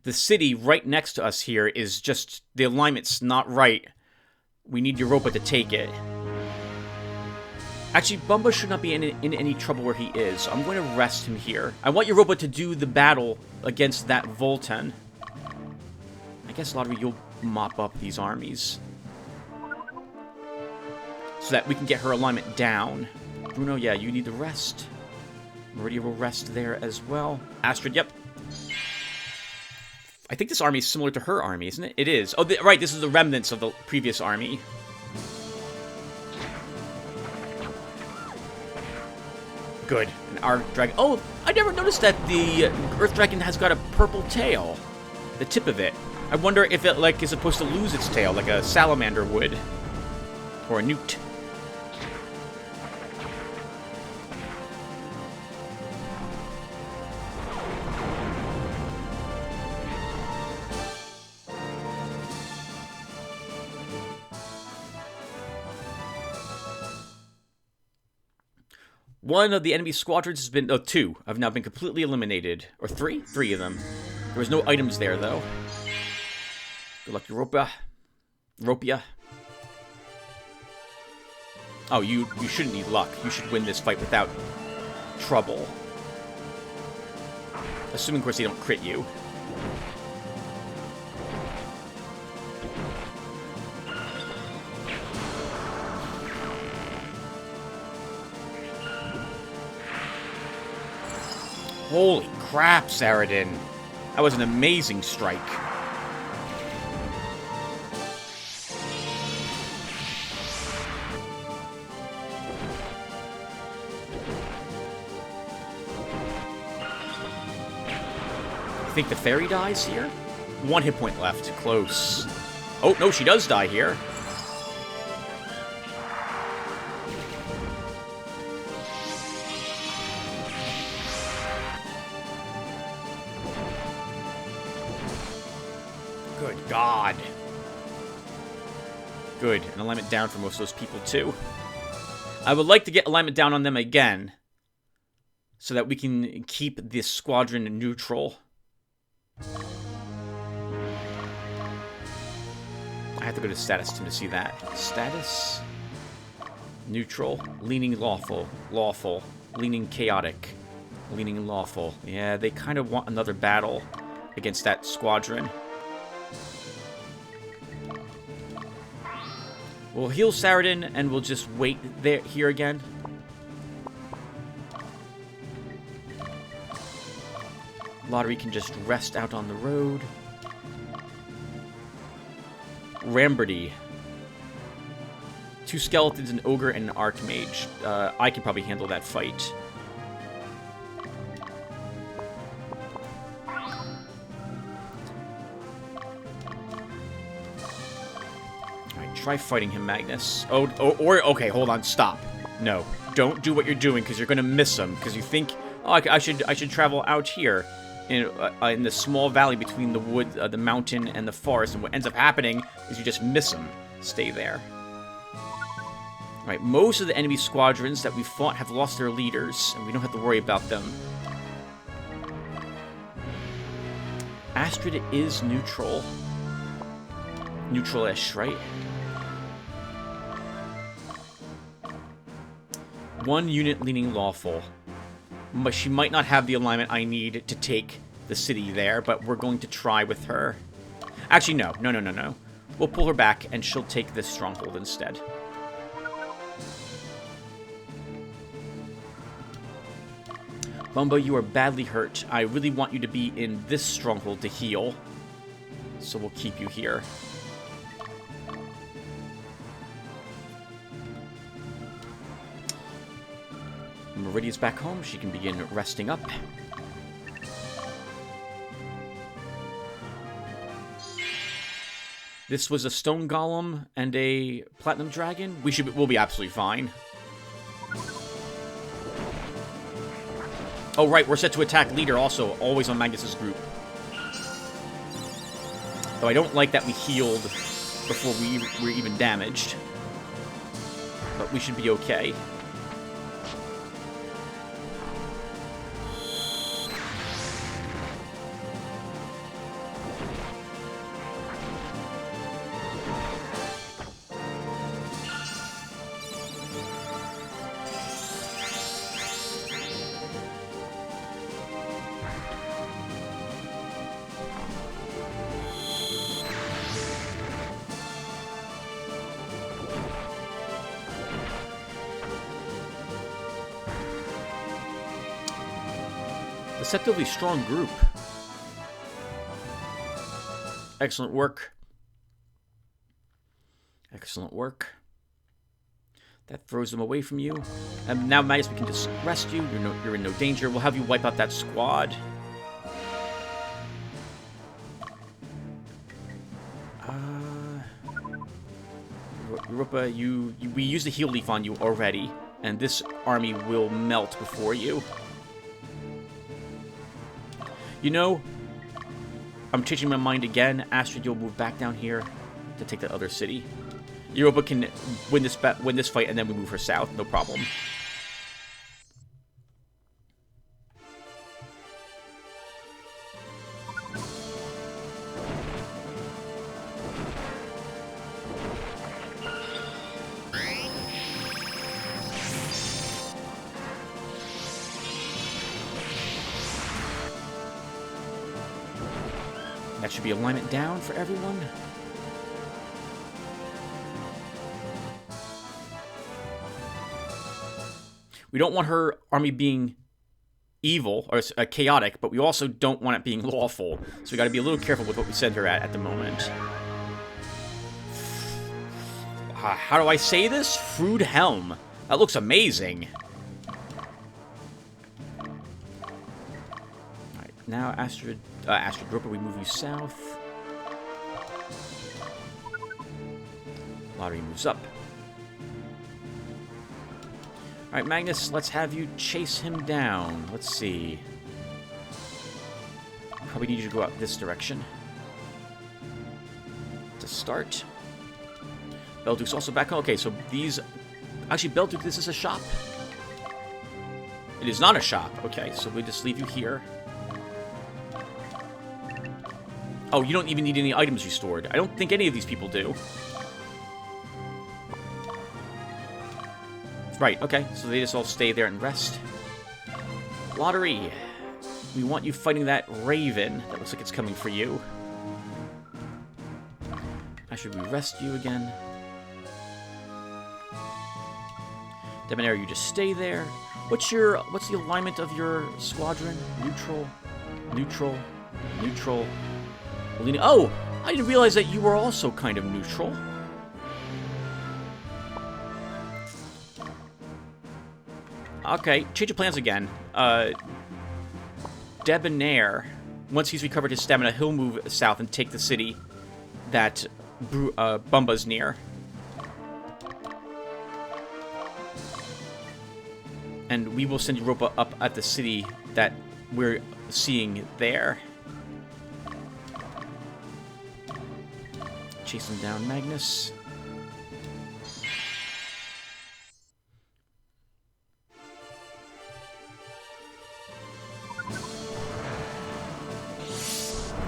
The city right next to us here is just... The alignment's not right. We need Europa to take it. Actually, Bumba should not be in any trouble where he is. So I'm going to rest him here. I want Europa to do the battle against that Volten. I guess a lot of you'll mop up these armies. So that we can get her alignment down. Bruno, yeah, you need to rest. Meridia will rest there as well. Astrid, yep. I think this army is similar to her army, isn't it? It is. Oh, right, this is the remnants of the previous army. Good. And our dragon... Oh, I never noticed that the Earth Dragon has got a purple tail. The tip of it. I wonder if it, like, is supposed to lose its tail, like a salamander would. Or a newt. One of the enemy squadrons has been... Oh, two have now been completely eliminated. Or three? Three of them. There was no items there, though. Good luck, Europa. Europia. Oh, you shouldn't need luck. You should win this fight without trouble. Assuming, of course, they don't crit you. Holy crap, Saradin. That was an amazing strike. I think the fairy dies here? 1 hit point left. Close. Oh, no, she does die here. Good God. Good. And alignment down for most of those people, too. I would like to get alignment down on them again, so that we can keep this squadron neutral. I have to go to status to see that. Status. Neutral. Leaning lawful. Lawful. Leaning chaotic. Leaning lawful. Yeah, they kind of want another battle against that squadron. We'll heal Saradin, and we'll just wait here again. Lotaeri can just rest out on the road. Ramberty. 2 skeletons, an ogre, and an archmage. I can probably handle that fight. Try fighting him, Magnus. Or okay, hold on, stop. No, don't do what you're doing, because you're going to miss him. Because you think, oh, I should travel out here in the small valley between the wood, the mountain, and the forest. And what ends up happening is you just miss him. Stay there. All right, most of the enemy squadrons that we fought have lost their leaders, and we don't have to worry about them. Astrid is neutral. Neutral-ish, right? 1 unit leaning lawful. But she might not have the alignment I need to take the city there, but we're going to try with her. Actually, no. No. We'll pull her back, and she'll take this stronghold instead. Bumbo, you are badly hurt. I really want you to be in this stronghold to heal. So we'll keep you here. Meridia's back home. She can begin resting up. This was a stone golem and a platinum dragon. We'll be absolutely fine. Oh, right. We're set to attack leader also. Always on Magnus's group. Though I don't like that we healed before we were even damaged. But we should be okay. Deceptively strong group. Excellent work. Excellent work. That throws them away from you. And now, Magnus, we can just rest you. You're in no danger. We'll have you wipe out that squad. Europa, we used the heal leaf on you already, and this army will melt before you. You know, I'm changing my mind again. Astrid, you'll move back down here to take the other city. Europa can win this fight, and then we move her south. No problem. That should be alignment down for everyone. We don't want her army being evil, or chaotic, but we also don't want it being lawful. So we got to be a little careful with what we send her at the moment. How do I say this? Frood Helm. That looks amazing. Alright, now Astrid Groper, we move you south. Lotaeri moves up. Alright, Magnus, let's have you chase him down. Let's see. Probably need you to go out this direction. To start. Belduke's also back. Okay, so these... Actually, Belduke, this is a shop. It is not a shop. Okay, so we just leave you here. Oh, you don't even need any items restored. I don't think any of these people do. Right, okay, so they just all stay there and rest. Lotaeri, we want you fighting that Raven. That looks like it's coming for you. Should we rest you again? Debonair, you just stay there. What's the alignment of your squadron? Neutral, neutral, neutral. Oh, I didn't realize that you were also kind of neutral. Okay, change of plans again. Debonair, once he's recovered his stamina, he'll move south and take the city that Bumba's near. And we will send Europa up at the city that we're seeing there. Chase him down, Magnus.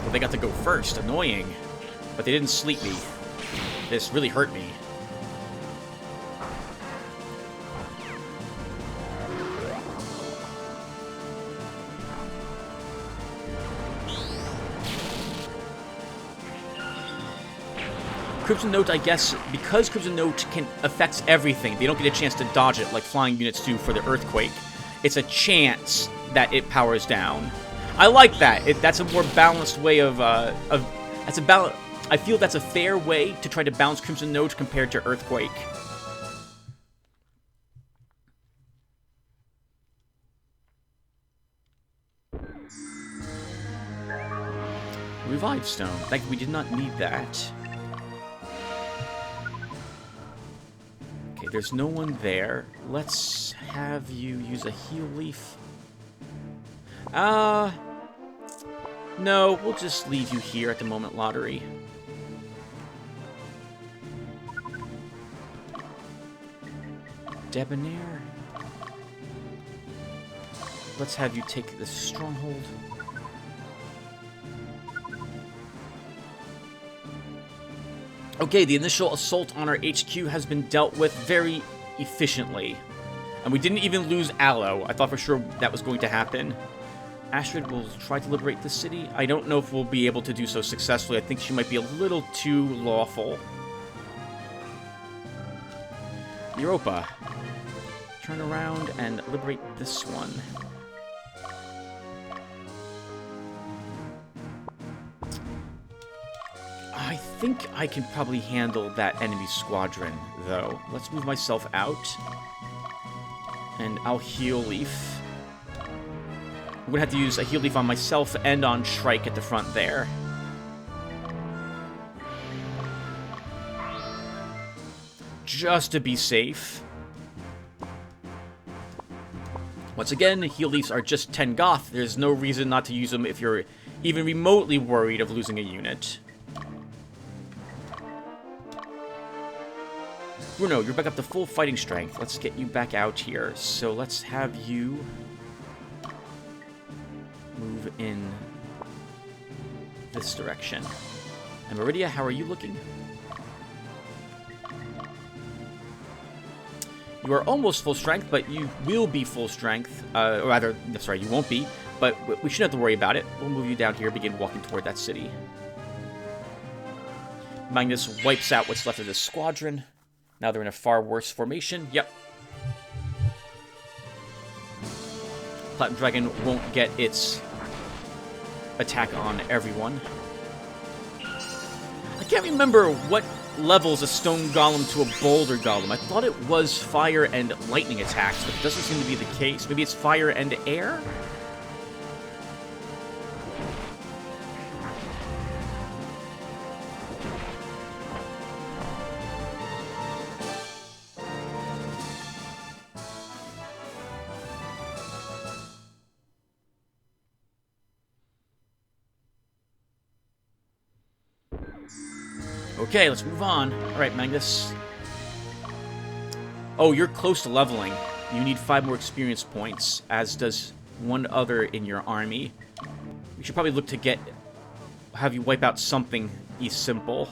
Well, they got to go first. Annoying. But they didn't sleep me. This really hurt me. Crimson Note, I guess, because Crimson Note affects everything, they don't get a chance to dodge it like flying units do for the Earthquake. It's a chance that it powers down. I like that. That's a more balanced way of that's a balance. I feel that's a fair way to try to balance Crimson Note compared to Earthquake. Revive Stone. Like, we did not need that. Okay, there's no one there. Let's have you use a heal leaf. No, we'll just leave you here at the moment, Lotaeri. Debonair. Let's have you take this stronghold. Okay, the initial assault on our HQ has been dealt with very efficiently. And we didn't even lose Aloe. I thought for sure that was going to happen. Astrid will try to liberate the city. I don't know if we'll be able to do so successfully. I think she might be a little too lawful. Europa. Turn around and liberate this one. I think I can probably handle that enemy squadron, though. Let's move myself out. And I'll heal leaf. I'm gonna have to use a heal leaf on myself and on Shrike at the front there. Just to be safe. Once again, heal leaves are just 10 goth. There's no reason not to use them if you're even remotely worried of losing a unit. Bruno, you're back up to full fighting strength. Let's get you back out here. So let's have you move in this direction. And Meridia, how are you looking? You are almost full strength, but you will be full strength. Or rather, sorry, you won't be. But we shouldn't have to worry about it. We'll move you down here, begin walking toward that city. Magnus wipes out what's left of this squadron. Now they're in a far worse formation. Yep. Platinum Dragon won't get its attack on everyone. I can't remember what levels a stone golem to a boulder golem. I thought it was fire and lightning attacks, but it doesn't seem to be the case. Maybe it's fire and air? Okay, let's move on. Alright, Magnus. Oh, you're close to leveling. You need 5 more experience points, as does one other in your army. We should probably look to have you wipe out something simple.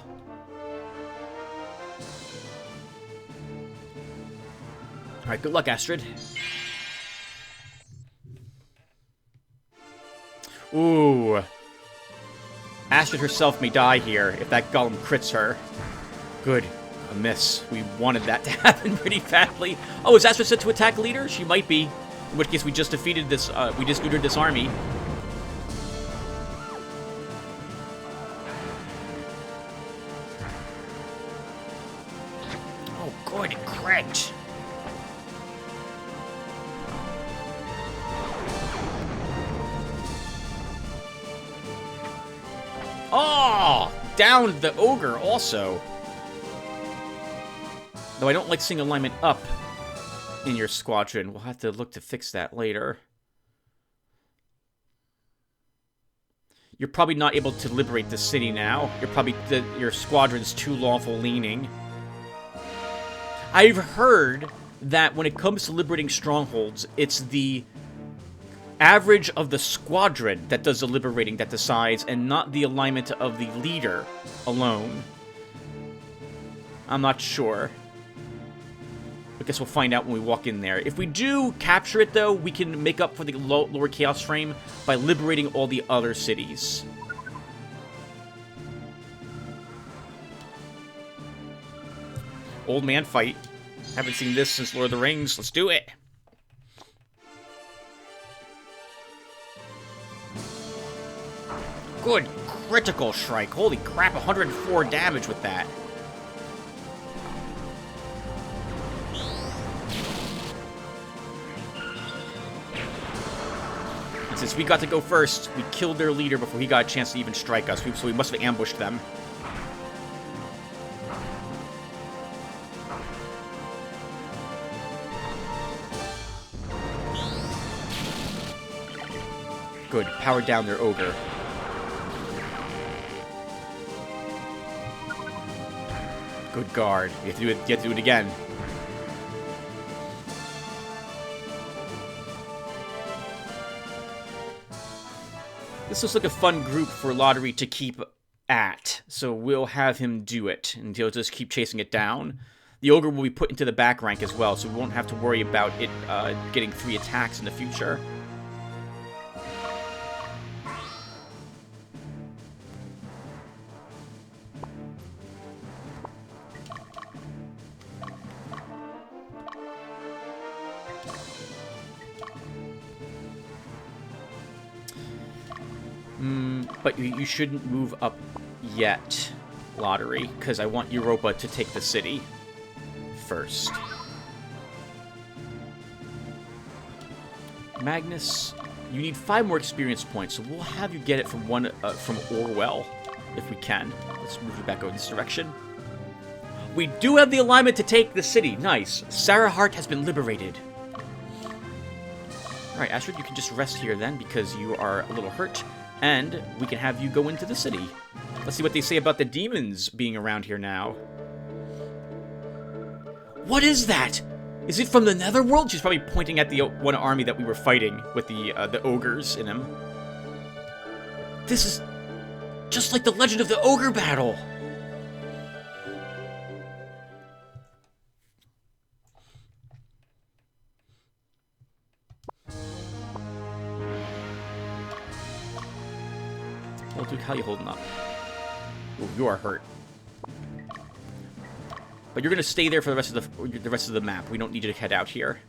Alright, good luck, Astrid. Ooh. Astrid herself may die here if that golem crits her. Good. A miss. We wanted that to happen pretty badly. Oh, is Astrid set to attack leader? She might be. In which case we just defeated this, we just neutered this army. Oh, good. Crit. Oh! Downed the Ogre also. Though I don't like seeing alignment up in your squadron. We'll have to look to fix that later. You're probably not able to liberate the city now. Your squadron's too lawful leaning. I've heard that when it comes to liberating strongholds, it's the average of the squadron that does the liberating that decides, and not the alignment of the leader alone. I'm not sure. I guess we'll find out when we walk in there. If we do capture it, though, we can make up for the lower chaos frame by liberating all the other cities. Old man fight. Haven't seen this since Lord of the Rings. Let's do it. Good critical strike. Holy crap, 104 damage with that. And since we got to go first, we killed their leader before he got a chance to even strike us, so we must have ambushed them. Good. Power down their Ogre. Good guard. You have to do it. You have to do it again. This looks like a fun group for Lotaeri to keep at, so we'll have him do it, and he'll just keep chasing it down. The Ogre will be put into the back rank as well, so we won't have to worry about it getting 3 attacks in the future. But you shouldn't move up yet, Lotaeri, because I want Europa to take the city first. Magnus, you need 5 more experience points, so we'll have you get it from Orwell, if we can. Let's move you back over this direction. We do have the alignment to take the city. Nice. Sarah Hart has been liberated. Alright, Astrid, you can just rest here then, because you are a little hurt. And we can have you go into the city. Let's see what they say about the demons being around here now. What is that? Is it from the Netherworld? She's probably pointing at the one army that we were fighting with the ogres in him. This is just like the Legend of the Ogre battle. Well, Duke, how you holding up? Ooh, you are hurt. But you're gonna stay there for the rest of the map. We don't need you to head out here.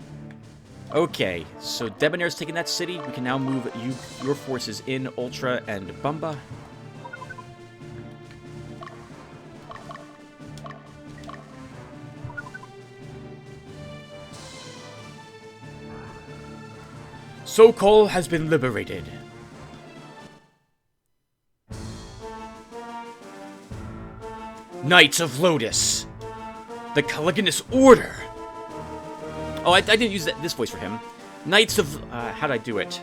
Okay, so Debonair's taking that city. We can now move your forces in, Ultra and Bumba. Sokol has been liberated. Knights of Lotus. The Caligonous Order. Oh, I didn't use this voice for him. Knights of... how did I do it?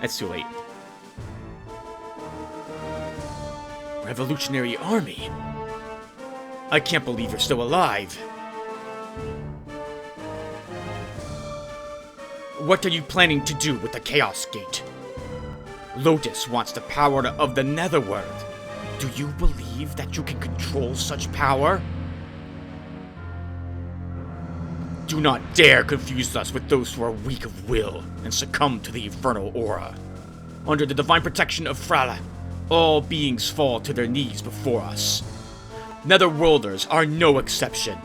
That's too late. Revolutionary Army. I can't believe you're still alive. What are you planning to do with the Chaos Gate? Lotus wants the power of the Netherworld. Do you believe that you can control such power? Do not dare confuse us with those who are weak of will and succumb to the Infernal Aura. Under the divine protection of Frala, all beings fall to their knees before us. Netherworlders are no exception.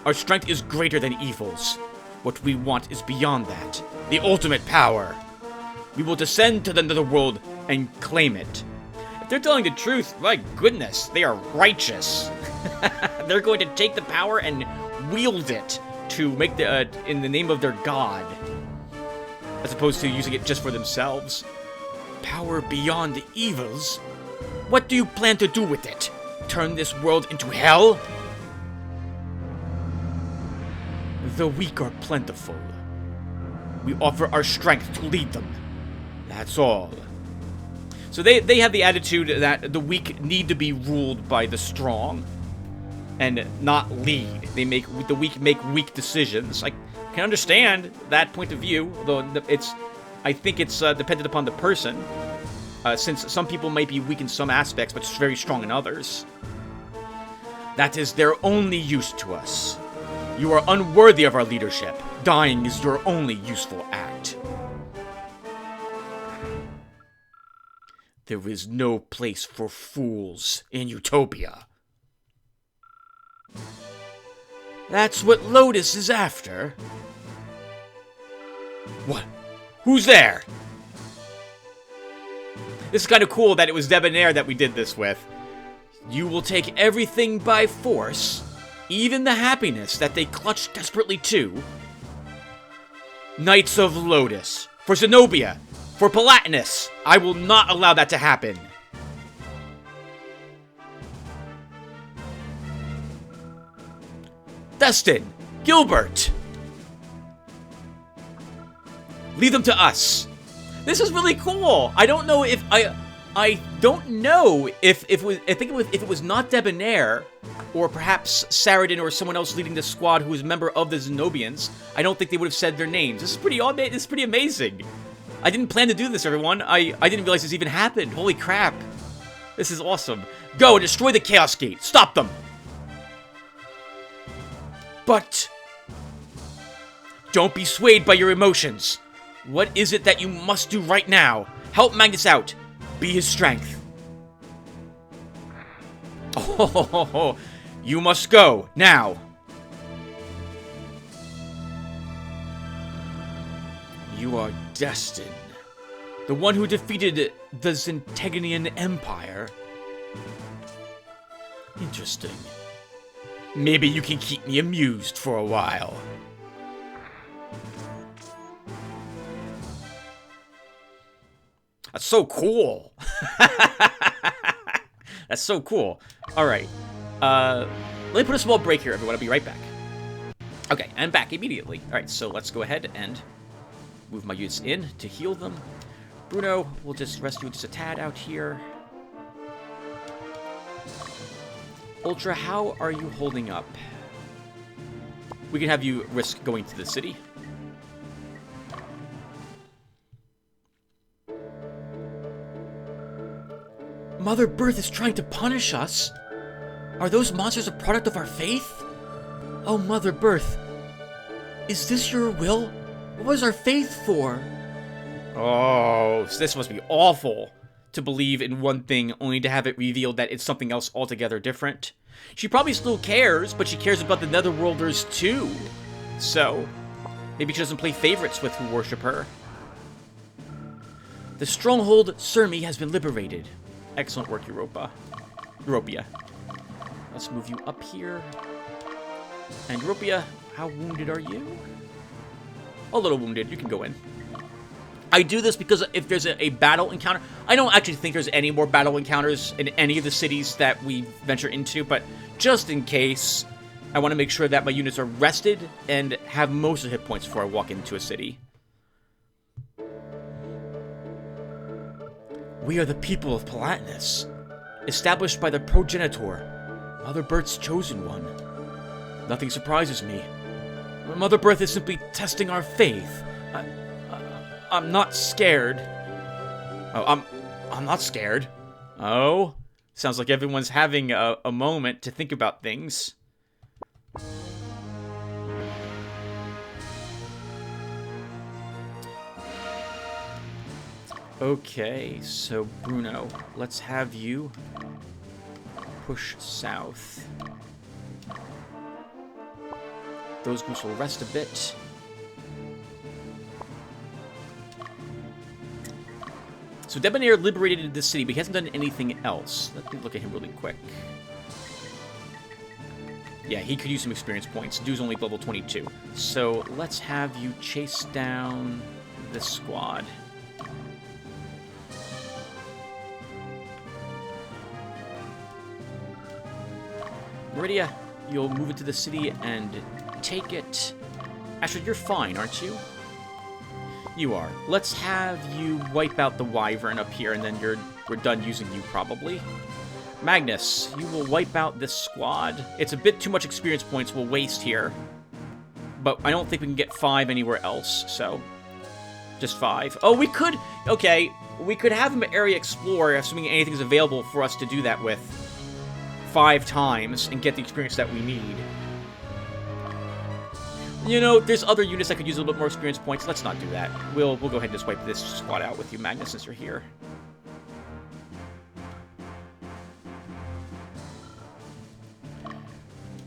Our strength is greater than evil's. What we want is beyond that, the ultimate power. We will descend to the Netherworld and claim it. If they're telling the truth, my goodness, they are righteous. They're going to take the power and wield it to make the in the name of their god, as opposed to using it just for themselves. Power beyond the evils? What do you plan to do with it? Turn this world into hell? The weak are plentiful. We offer our strength to lead them. That's all. So they have the attitude that the weak need to be ruled by the strong and not lead. The weak make weak decisions. I can understand that point of view, though I think it's dependent upon the person, since some people might be weak in some aspects, but very strong in others. That is their only use to us. You are unworthy of our leadership. Dying is your only useful act. There is no place for fools in Utopia. That's what Lotus is after. What? Who's there? This is kind of cool that it was Debonair that we did this with. You will take everything by force, even the happiness that they clutch desperately to. Knights of Lotus. For Zenobia. For Palatinus. I will not allow that to happen. Destin. Gilbert. Leave them to us. This is really cool. I don't know if I don't know if it was, I think if it was not Debonair, or perhaps Saradin or someone else leading the squad who was a member of the Zenobians, I don't think they would have said their names. This is pretty amazing. I didn't plan to do this, everyone. I didn't realize this even happened. Holy crap. This is awesome. Go and destroy the Chaos Gate. Stop them. But don't be swayed by your emotions. What is it that you must do right now? Help Magnus out. Be his strength. Oh, you must go, now. You are Destin. The one who defeated the Zentegnian Empire. Interesting. Maybe you can keep me amused for a while. That's so cool. That's so cool. All right. Let me put a small break here, everyone. I'll be right back. Okay, I'm back immediately. All right, so let's go ahead and move my units in to heal them. Bruno, we'll just rest you just a tad out here. Ultra, how are you holding up? We can have you risk going to the city. Mother Birth is trying to punish us. Are those monsters a product of our faith? Oh, Mother Birth, is this your will? What was our faith for? Oh, so this must be awful. To believe in one thing, only to have it revealed that it's something else altogether different. She probably still cares, but she cares about the Netherworlders too. So, Maybe she doesn't play favorites with who worship her. The stronghold Surmi has been liberated. Excellent work, Europia. Let's move you up here. And Europia, how wounded are you? A little wounded. You can go in. I do this because if there's a battle encounter... I don't actually think there's any more battle encounters in any of the cities that we venture into, but just in case, I want to make sure that my units are rested and have most of the hit points before I walk into a city. We are the people of Palatinus, established by the progenitor, Mother Birth's chosen one. Nothing surprises me. Mother Birth is simply testing our faith. I'm not scared. Oh, I'm not scared. Oh, sounds like everyone's having a moment to think about things. Okay, so Bruno, let's have you push south. Those groups will rest a bit. So Debonair liberated this city, but he hasn't done anything else. Let me look at him really quick. Yeah, he could use some experience points. Dude's only level 22. So let's have you chase down this squad. Meridia, you'll move into the city and take it. Actually, you're fine, aren't you? You are. Let's have you wipe out the Wyvern up here, and then we're done using you, probably. Magnus, you will wipe out this squad. It's a bit too much experience points we'll waste here. But I don't think we can get 5 anywhere else, so... just 5. Oh, we could... okay, we could have him area explore, assuming anything's available for us to do that with 5 times, and get the experience that we need. You know, there's other units that could use a little bit more experience points. Let's not do that. We'll go ahead and just wipe this squad out with you, Magnus, since you're here.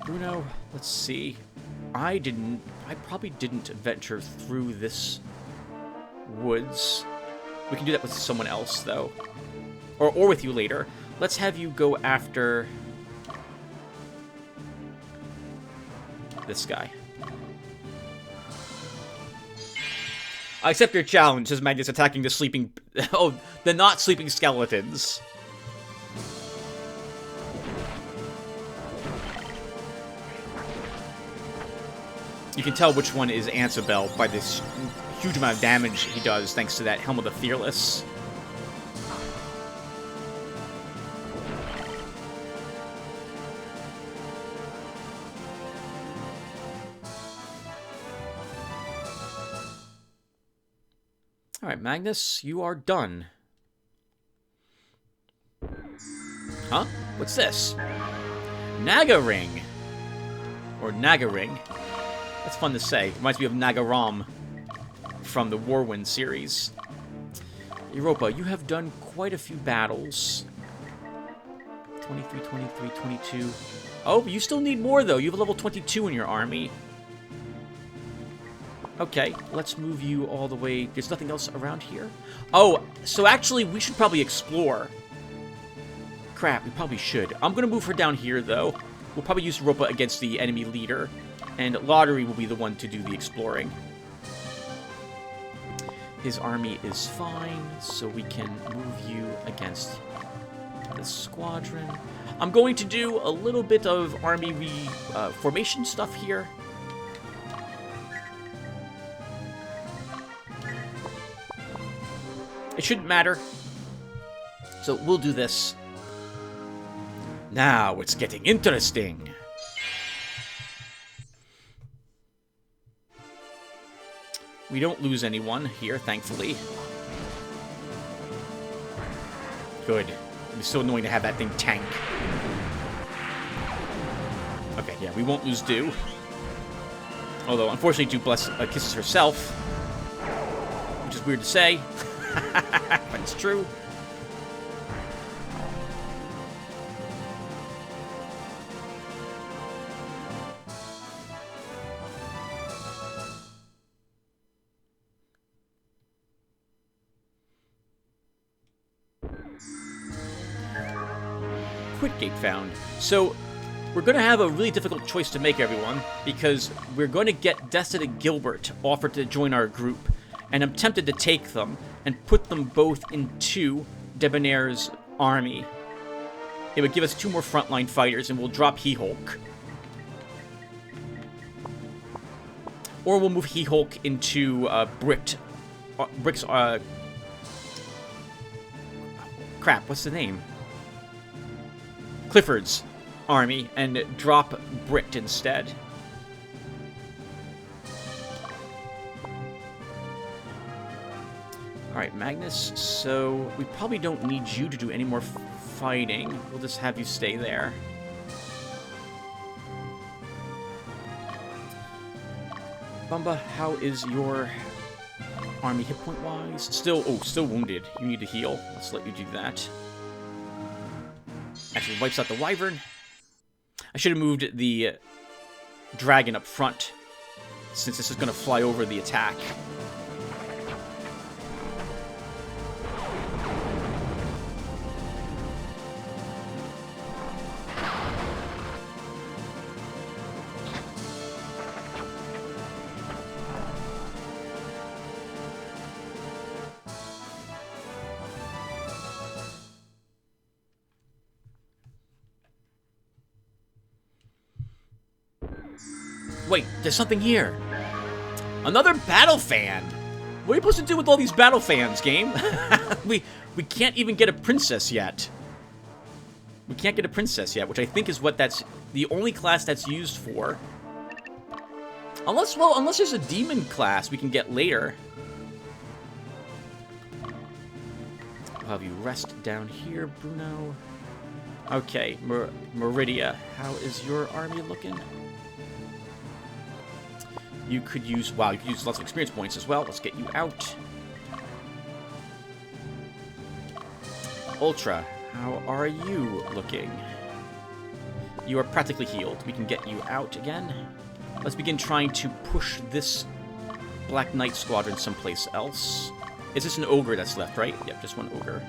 Bruno, let's see. I probably didn't venture through this woods. We can do that with someone else, though. Or with you later. Let's have you go after this guy. I accept your challenge, says Magnus, attacking the sleeping... oh, the not sleeping skeletons. You can tell which one is Ansabel by this huge amount of damage he does, thanks to that Helm of the Fearless. Alright, Magnus, you are done. Huh? What's this? Naga Ring. Or Naga Ring. That's fun to say. Reminds me of Nagaram from the Warwind series. Europa, you have done quite a few battles. 23, 23, 22. Oh, you still need more, though. You have a level 22 in your army. Okay, let's move you all the way... There's nothing else around here? Oh, so actually, we should probably explore. Crap, we probably should. I'm going to move her down here, though. We'll probably use Europa against the enemy leader. And Lotaeri will be the one to do the exploring. His army is fine, so we can move you against the squadron. I'm going to do a little bit of army formation stuff here. It shouldn't matter. So we'll do this. Now it's getting interesting. We don't lose anyone here, thankfully. Good. It's so annoying to have that thing tank. Okay, yeah, we won't lose Du. Although, unfortunately, Du kisses herself. Which is weird to say. But it's true. Quit gate found. So, we're going to have a really difficult choice to make, everyone, because we're going to get Destin and Gilbert offered to join our group, and I'm tempted to take them and put them both into Debonair's army. It would give us 2 more frontline fighters, and we'll drop He-Hulk. Or we'll move He-Hulk into Brick's... crap, what's the name? Clifford's army, and drop Brick instead. Alright, Magnus, so we probably don't need you to do any more fighting. We'll just have you stay there. Bumba, how is your army hit point wise? Still wounded. You need to heal. Let's let you do that. Actually wipes out the Wyvern. I should have moved the dragon up front, since this is going to fly over the attack. Wait, there's something here. Another battle fan. What are you supposed to do with all these battle fans, game? we can't even get a princess yet. We can't get a princess yet, which I think is what that's the only class that's used for. Unless there's a demon class we can get later. We'll have you rest down here, Bruno. Okay, Meridia, how is your army looking? You could use, wow, you could use lots of experience points as well. Let's get you out. Ultra, how are you looking? You are practically healed. We can get you out again. Let's begin trying to push this Black Knight squadron someplace else. Is this an ogre that's left, right? Yep, just one ogre.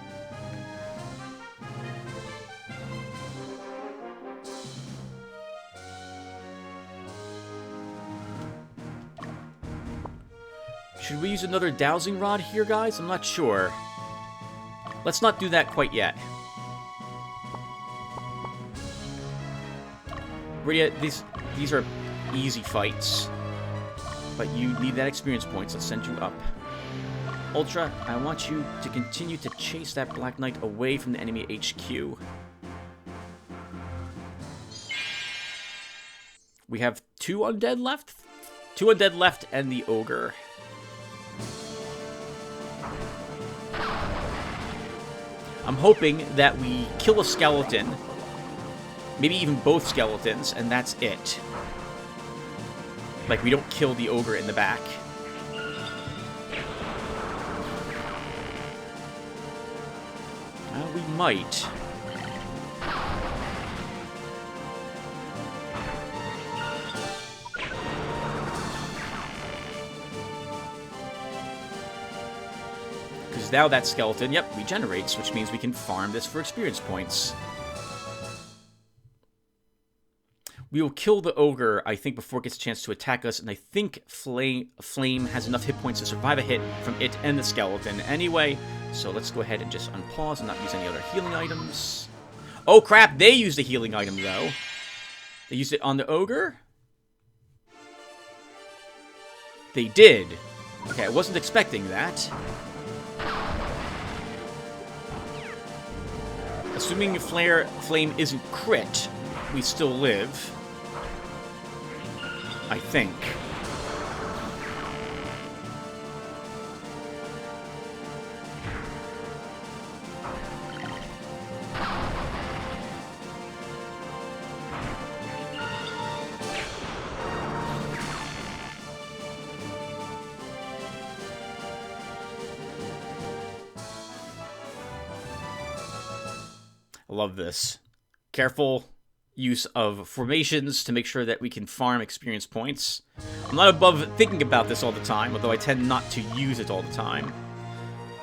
Should we use another dowsing rod here, guys? I'm not sure. Let's not do that quite yet. Maria, these are easy fights. But you need that experience points. Let's send you up. Ultra, I want you to continue to chase that Black Knight away from the enemy HQ. We have 2 undead left? 2 undead left and the ogre. I'm hoping that we kill a skeleton, maybe even both skeletons, and that's it. Like, we don't kill the ogre in the back. We might. Now that skeleton, yep, regenerates, which means we can farm this for experience points. We will kill the ogre, I think, before it gets a chance to attack us, and I think Flame has enough hit points to survive a hit from it and the skeleton anyway, so let's go ahead and just unpause and not use any other healing items. Oh crap, they used a healing item, though. They used it on the ogre? They did. Okay, I wasn't expecting that. Assuming Flame isn't crit, we still live. I think. I love this. Careful use of formations to make sure that we can farm experience points. I'm not above thinking about this all the time, although I tend not to use it all the time.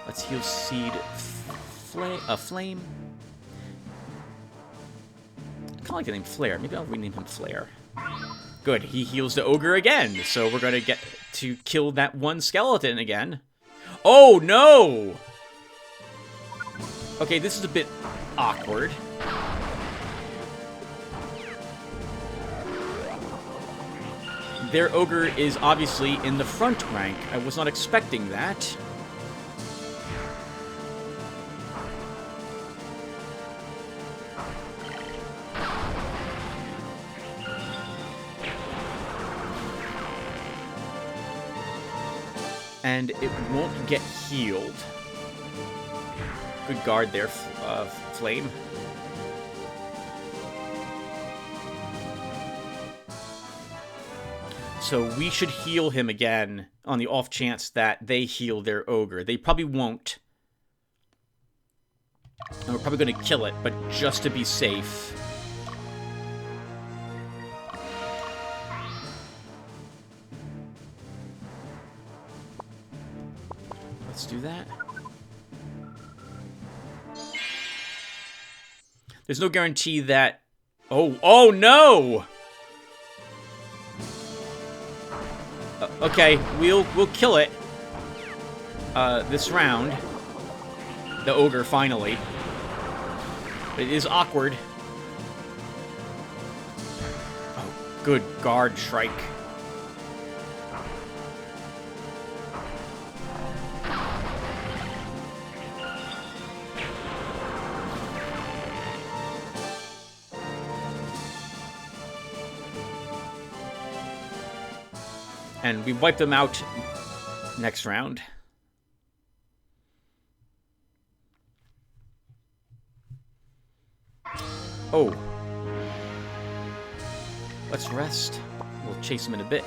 Let's heal Seed flame. I kind of like the name Flare. Maybe I'll rename him Flare. Good, he heals the ogre again, so we're gonna get to kill that one skeleton again. Oh, no! Okay, this is a bit awkward. Their ogre is obviously in the front rank. I was not expecting that. And it won't get healed. Good guard there, Flame. So we should heal him again on the off chance that they heal their ogre. They probably won't. And we're probably going to kill it, but just to be safe. Let's do that. There's no guarantee that... Oh no! Okay, we'll kill it. This round. The ogre, finally. It is awkward. Oh, good guard, Shrike. And we wipe them out next round. Oh. Let's rest. We'll chase them in a bit.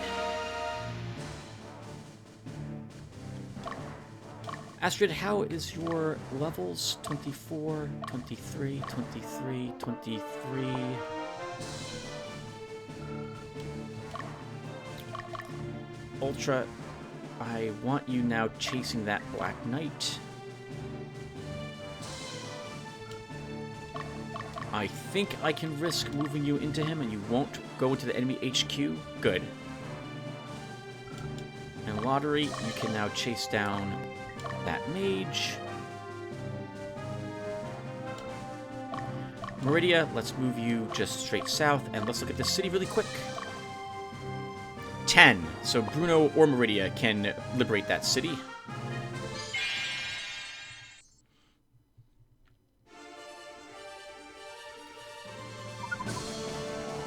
Astrid, how is your levels? 24, 23, 23, 23... Ultra, I want you now chasing that Black Knight. I think I can risk moving you into him and you won't go into the enemy HQ. Good. And Lotaeri, you can now chase down that mage. Meridia, let's move you just straight south and let's look at this city really quick. 10. So Bruno or Meridia can liberate that city.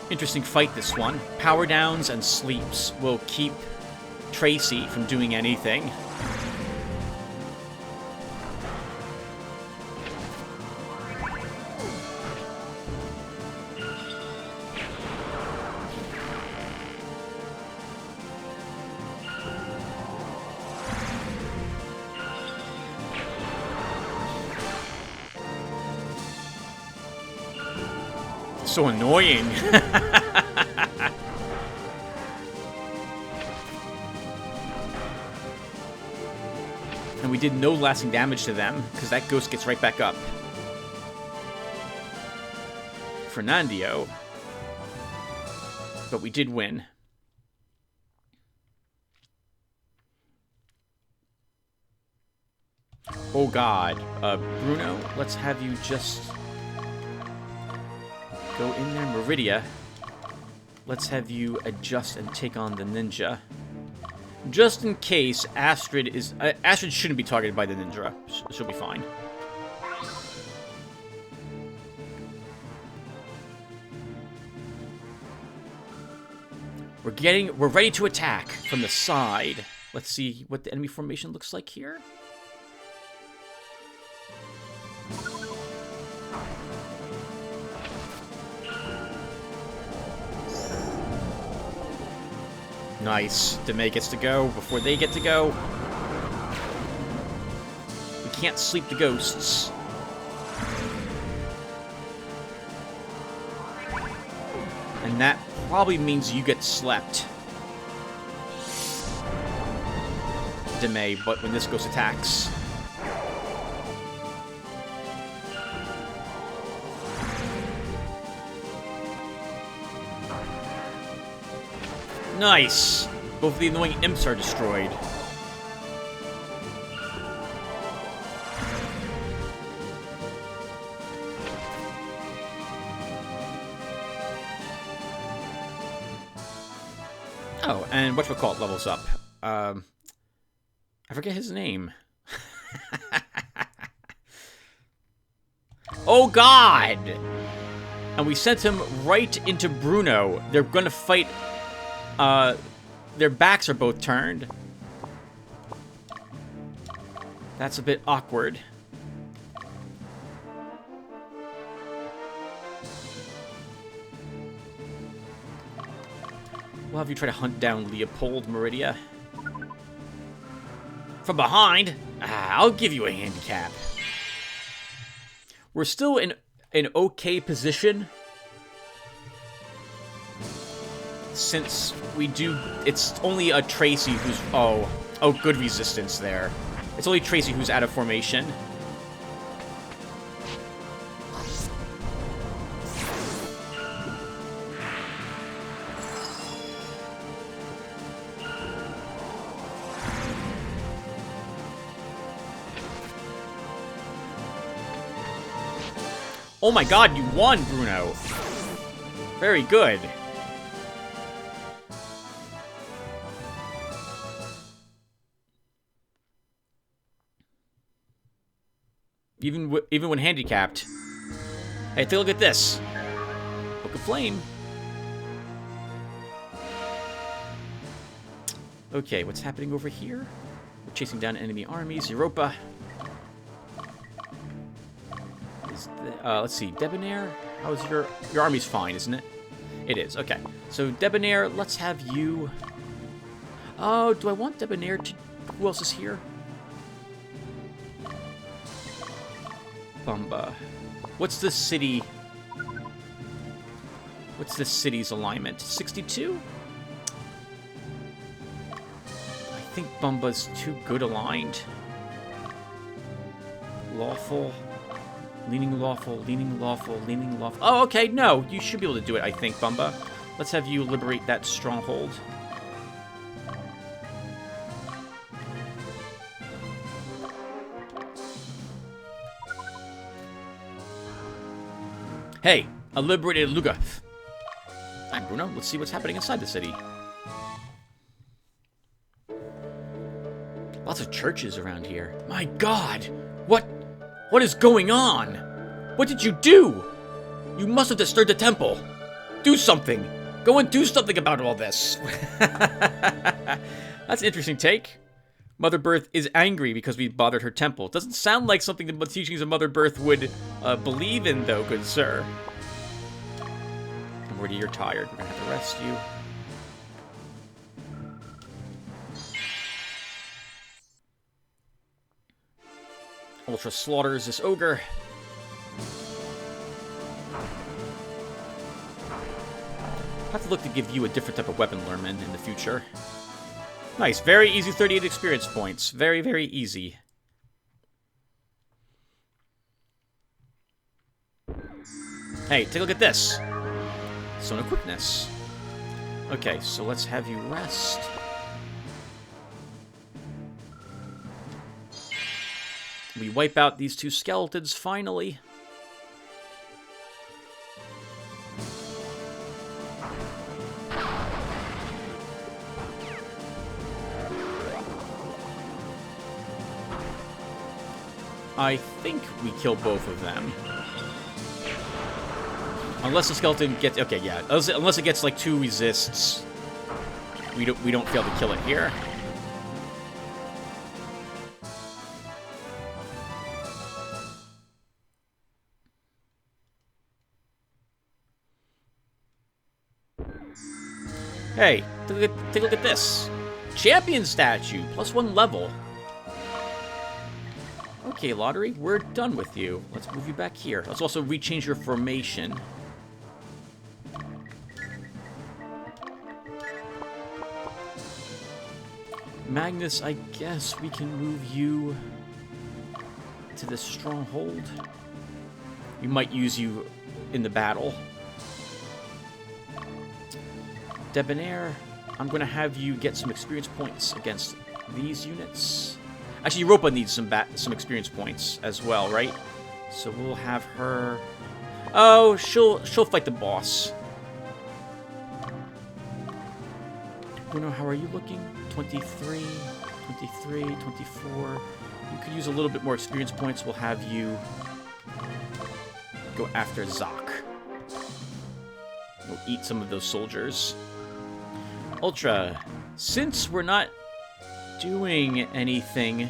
Interesting fight, this one. Power downs and sleeps will keep Tracy from doing anything. So annoying. And we did no lasting damage to them, because that ghost gets right back up. Fernandio. But we did win. Oh god. Bruno, let's have you just... go in there. Meridia, let's have you adjust and take on the ninja. Just in case Astrid is... Astrid shouldn't be targeted by the ninja. She'll be fine. We're ready to attack from the side. Let's see what the enemy formation looks like here. Nice. Demay gets to go before they get to go. We can't sleep the ghosts. And that probably means you get slept. Demay, but when this ghost attacks. Nice! Both of the annoying imps are destroyed. Oh, and whatchamacallit levels up. I forget his name. Oh, God! And we sent him right into Bruno. They're gonna fight. Their backs are both turned. That's a bit awkward. We'll have you try to hunt down Leopold Meridia. From behind? I'll give you a handicap. We're still in an okay position. Since we do... It's only a Tracy who's... Oh, good resistance there. It's only Tracy who's out of formation. Oh my god, you won, Bruno. Very good. Even when handicapped. Hey, take a look at this. Book of Flame. Okay, what's happening over here? We're chasing down enemy armies. Europa. Let's see, Debonair. How's your army's fine, isn't it? It is. Okay. So Debonair, let's have you. Oh, do I want Debonair to? Who else is here? Bumba. What's the city? What's the city's alignment? 62? I think Bumba's too good aligned. Lawful. Leaning lawful, leaning lawful, leaning lawful. Oh, okay, no. You should be able to do it, I think, Bumba. Let's have you liberate that stronghold. Hey, I liberated Luga. Hi, Bruno. Let's see what's happening inside the city. Lots of churches around here. My God! What is going on? What did you do? You must have disturbed the temple. Do something. Go and do something about all this. That's an interesting take. Mother Birth is angry because we bothered her temple. Doesn't sound like something the teachings of Mother Birth would believe in, though, good sir. And Morty, you're tired. We're going to have to rest you. Ultra slaughters this ogre. I'll have to look to give you a different type of weapon, Lerman, in the future. Nice. Very easy 38 experience points. Very, very easy. Hey, take a look at this. Sona Quickness. Okay, so let's have you rest. We wipe out these two skeletons, finally. I think we kill both of them. Unless the skeleton gets... Okay, yeah. Unless it gets, like, 2 resists. We don't fail to kill it here. Hey, take a look at this. Champion statue, +1 level. Okay, Lotaeri, we're done with you. Let's move you back here. Let's also rechange your formation. Magnus, I guess we can move you to this stronghold. We might use you in the battle. Debonair, I'm going to have you get some experience points against these units. Actually, Europa needs some experience points as well, right? So we'll have her... Oh, she'll fight the boss. Bruno, how are you looking? 23, 23, 24. You could use a little bit more experience points. We'll have you go after Zoc. We'll eat some of those soldiers. Ultra, since we're not doing anything...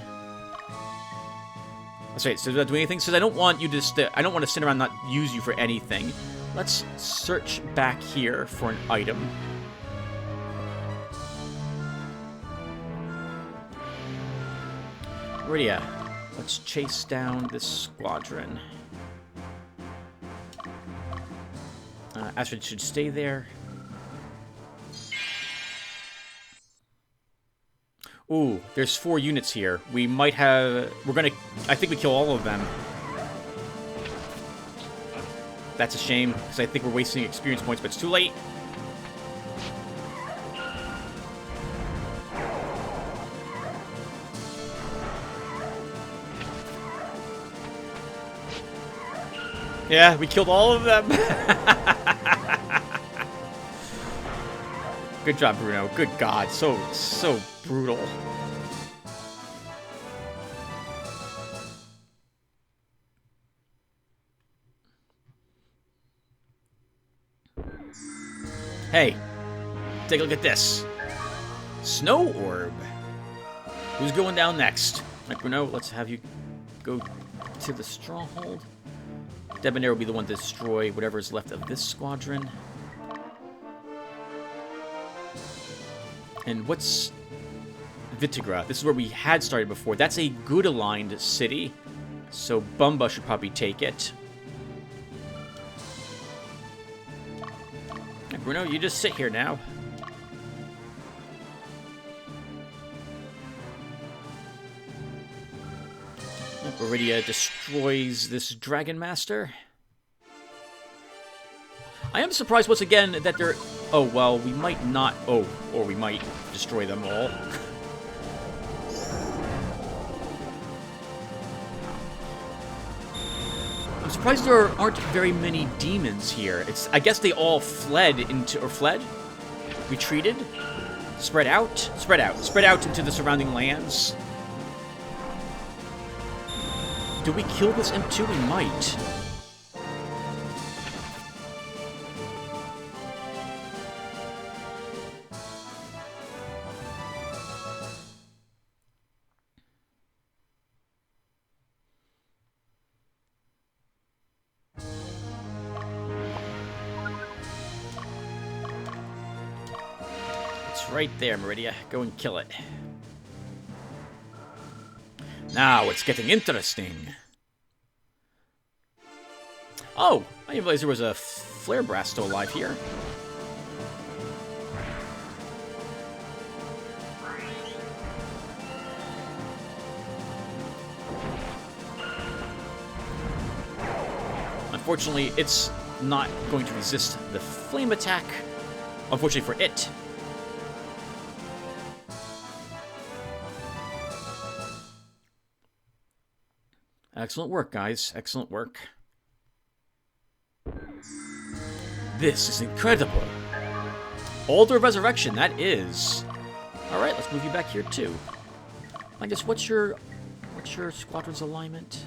That's right, so we're not doing anything, so I don't want you to I don't want to sit around and not use you for anything. Let's search back here for an item. Meridia, let's chase down this squadron. Astrid should stay there. Ooh, there's 4 units here. We might have... I think we kill all of them. That's a shame, because I think we're wasting experience points, but it's too late. Yeah, we killed all of them. Good job, Bruno. Good God, so brutal. Hey, take a look at this. Snow orb. Who's going down next? Right, Bruno, let's have you go to the stronghold. Debonair will be the one to destroy whatever is left of this squadron. And what's Vitigra? This is where we had started before. That's a good aligned city, so Bumba should probably take it. Hey, Bruno, you just sit here now. Meridia destroys this Dragon Master. I am surprised once again that they're... Oh, well, we might not... Oh, or we might destroy them all. I'm surprised there aren't very many demons here. I guess they all fled into... Or fled? Retreated? Spread out? Spread out. Spread out into the surrounding lands. Do we kill this imp too? We might. It's right there, Meridia. Go and kill it. Now it's getting interesting. Oh, I didn't realize there was a flare blast still alive here. Unfortunately, it's not going to resist the flame attack. Unfortunately for it. Excellent work, guys. Excellent work. This is incredible. Altar of Resurrection, that is. Alright, let's move you back here, too. I guess, what's your squadron's alignment?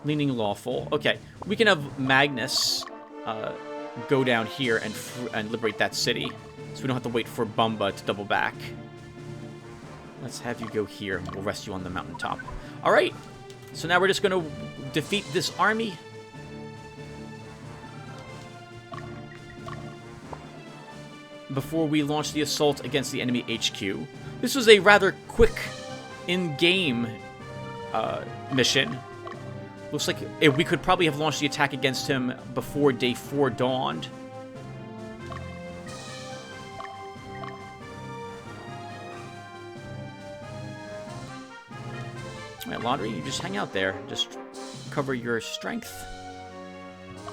Leaning Lawful. Okay, we can have Magnus go down here and liberate that city. So we don't have to wait for Bumba to double back. Let's have you go here. We'll rest you on the mountaintop. Alright, so now we're just going to defeat this army. Before we launch the assault against the enemy HQ. This was a rather quick in-game mission. Looks like we could probably have launched the attack against him before day 4 dawned. Alright, Laundry, you just hang out there. Just cover your strength.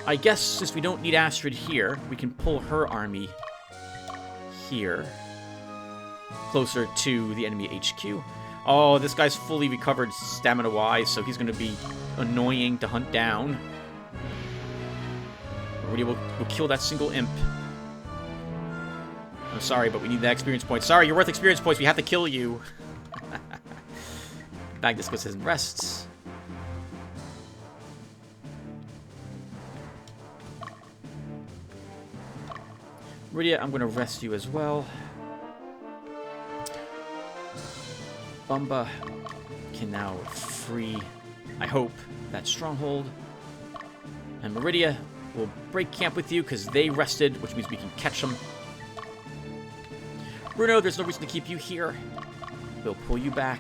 I guess since we don't need Astrid here, we can pull her army here. Closer to the enemy HQ. Oh, this guy's fully recovered stamina-wise, so he's going to be annoying to hunt down. We'll kill that single imp. I'm sorry, but we need that experience point. Sorry, you're worth experience points. We have to kill you. Magnus goes and rests. Rydia, I'm going to rest you as well. Bumba can now free, I hope, that stronghold. And Meridia will break camp with you because they rested, which means we can catch them. Bruno, there's no reason to keep you here. We'll pull you back.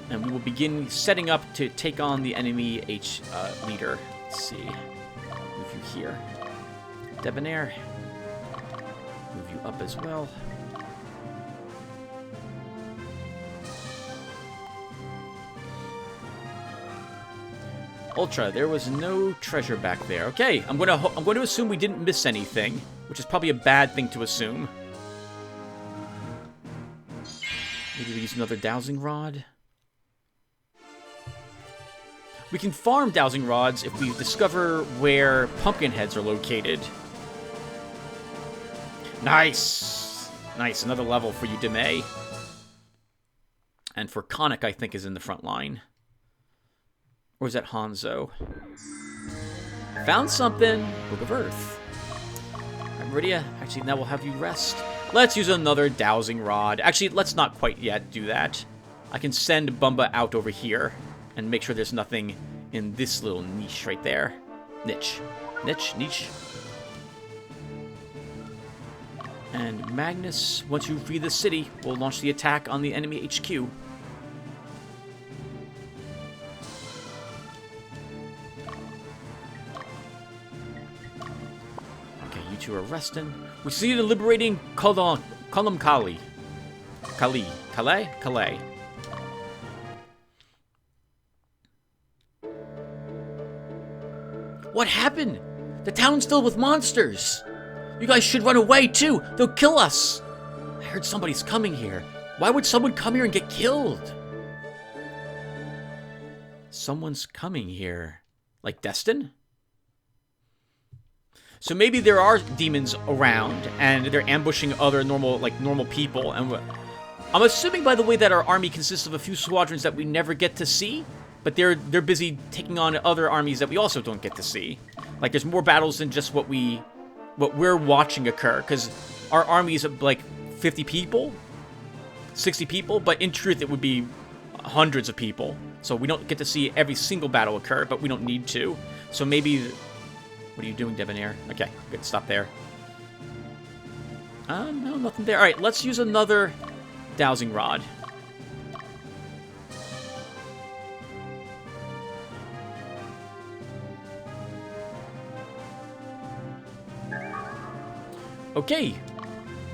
And we will begin setting up to take on the enemy leader. Let's see. Move you here. Debonair. Move you up as well. Ultra, there was no treasure back there. Okay, I'm going to assume we didn't miss anything, which is probably a bad thing to assume. Maybe we use another dowsing rod. We can farm dowsing rods if we discover where pumpkin heads are located. Nice! Nice, another level for you, Demay. And for Conic, I think, is in the front line. Or is that Hanzo? Found something! Book of Earth. Alright, Meridia, actually, now we'll have you rest. Let's use another dowsing rod. Actually, let's not quite yet do that. I can send Bumba out over here and make sure there's nothing in this little niche right there. Niche. Niche. And Magnus, once you free the city, will launch the attack on the enemy HQ. Okay, you two are resting. We see the liberating Calais. What happened? The town's filled with monsters. You guys should run away too. They'll kill us. I heard somebody's coming here. Why would someone come here and get killed? Someone's coming here. Like Destin? So maybe there are demons around and they're ambushing other normal people. And I'm assuming, by the way, that our army consists of a few squadrons that we never get to see. But they're busy taking on other armies that we also don't get to see. Like, there's more battles than just what we're watching occur. Because our army is like 50 people, 60 people, but in truth it would be hundreds of people. So we don't get to see every single battle occur, but we don't need to. So maybe... What are you doing, Debonair? Okay, good. Stop there. No, nothing there. Alright, let's use another dowsing rod. Okay,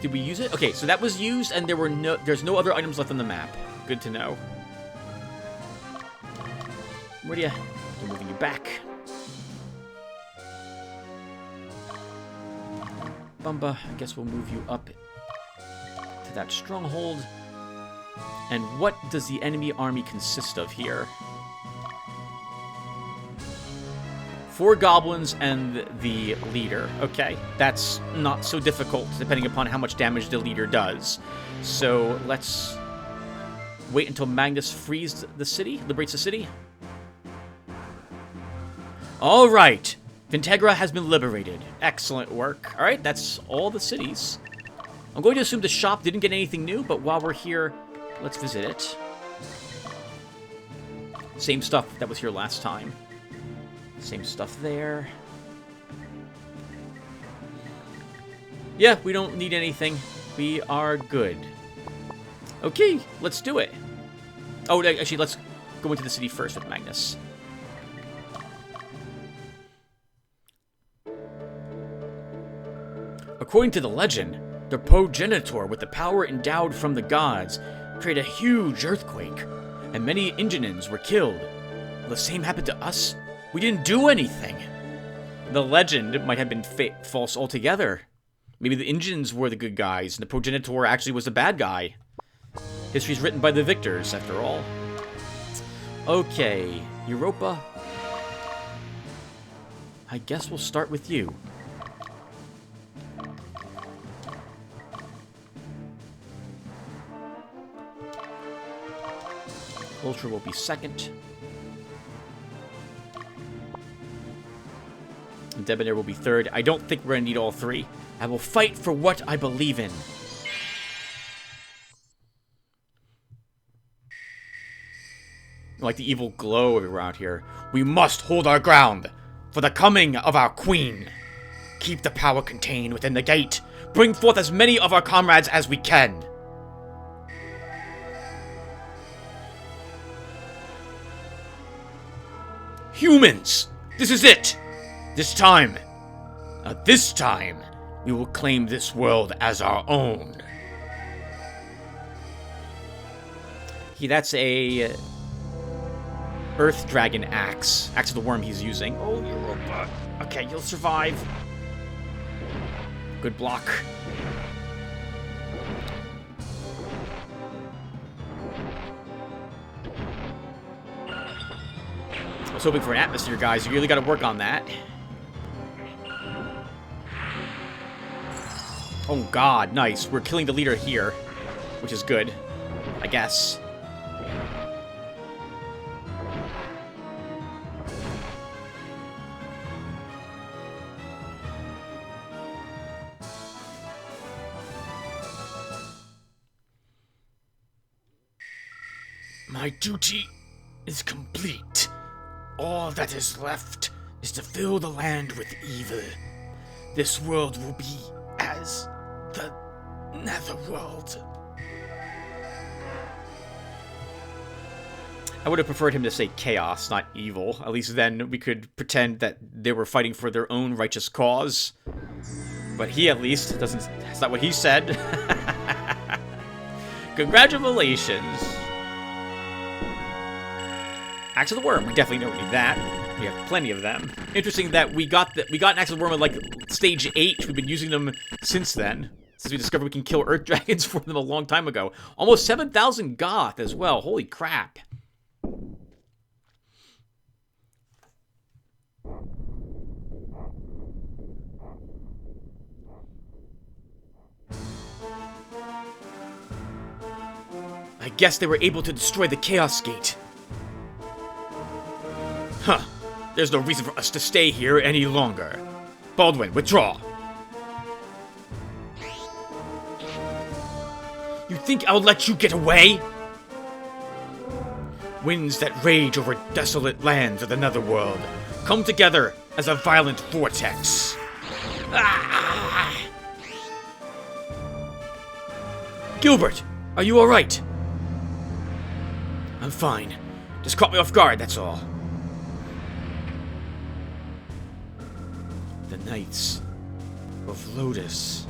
did we use it? Okay, so that was used, and there's no other items left on the map. Good to know. Meridia, we're moving you back. Bumba, I guess we'll move you up to that stronghold. And what does the enemy army consist of here? 4 goblins and the leader. Okay, that's not so difficult, depending upon how much damage the leader does. So let's wait until Magnus frees the city, liberates the city. All right, Vintegra has been liberated. Excellent work. All right, that's all the cities. I'm going to assume the shop didn't get anything new, but while we're here, let's visit it. Same stuff that was here last time. Same stuff there. Yeah, we don't need anything. We are good. Okay, let's do it. Oh, actually, let's go into the city first with Magnus. According to the legend, the progenitor with the power endowed from the gods created a huge earthquake, and many Ingenins were killed. Will the same happen to us? We didn't do anything. The legend might have been false altogether. Maybe the engines were the good guys, and the progenitor actually was the bad guy. History's written by the victors, after all. Okay, Europa. I guess we'll start with you. Culture will be second. And Debonair will be third. I don't think we're going to need all three. I will fight for what I believe in. Like the evil glow around here. We must hold our ground for the coming of our queen. Keep the power contained within the gate. Bring forth as many of our comrades as we can. Humans! This is it! This time, we will claim this world as our own. That's a Earth Dragon axe. Axe of the Worm he's using. Oh, Europa. Okay, you'll survive. Good block. I was hoping for an atmosphere, guys. You really got to work on that. Oh god, nice. We're killing the leader here, which is good, I guess. My duty is complete. All that is left is to fill the land with evil. This world will be as the Netherworld. I would have preferred him to say chaos, not evil. At least then we could pretend that they were fighting for their own righteous cause. But he at least doesn't. That's not what he said. Congratulations. Axe of the Worm. We definitely don't need that. We have plenty of them. Interesting that we got an Axe of the Worm at like stage 8. We've been using them since then. Since we discovered we can kill Earth Dragons for them a long time ago. Almost 7,000 Goth as well. Holy crap. I guess they were able to destroy the Chaos Gate. Huh. There's no reason for us to stay here any longer. Baldwin, withdraw. You think I'll let you get away? Winds that rage over desolate lands of the Netherworld come together as a violent vortex. Ah! Gilbert, are you alright? I'm fine. Just caught me off guard, that's all. The Knights of Lotus.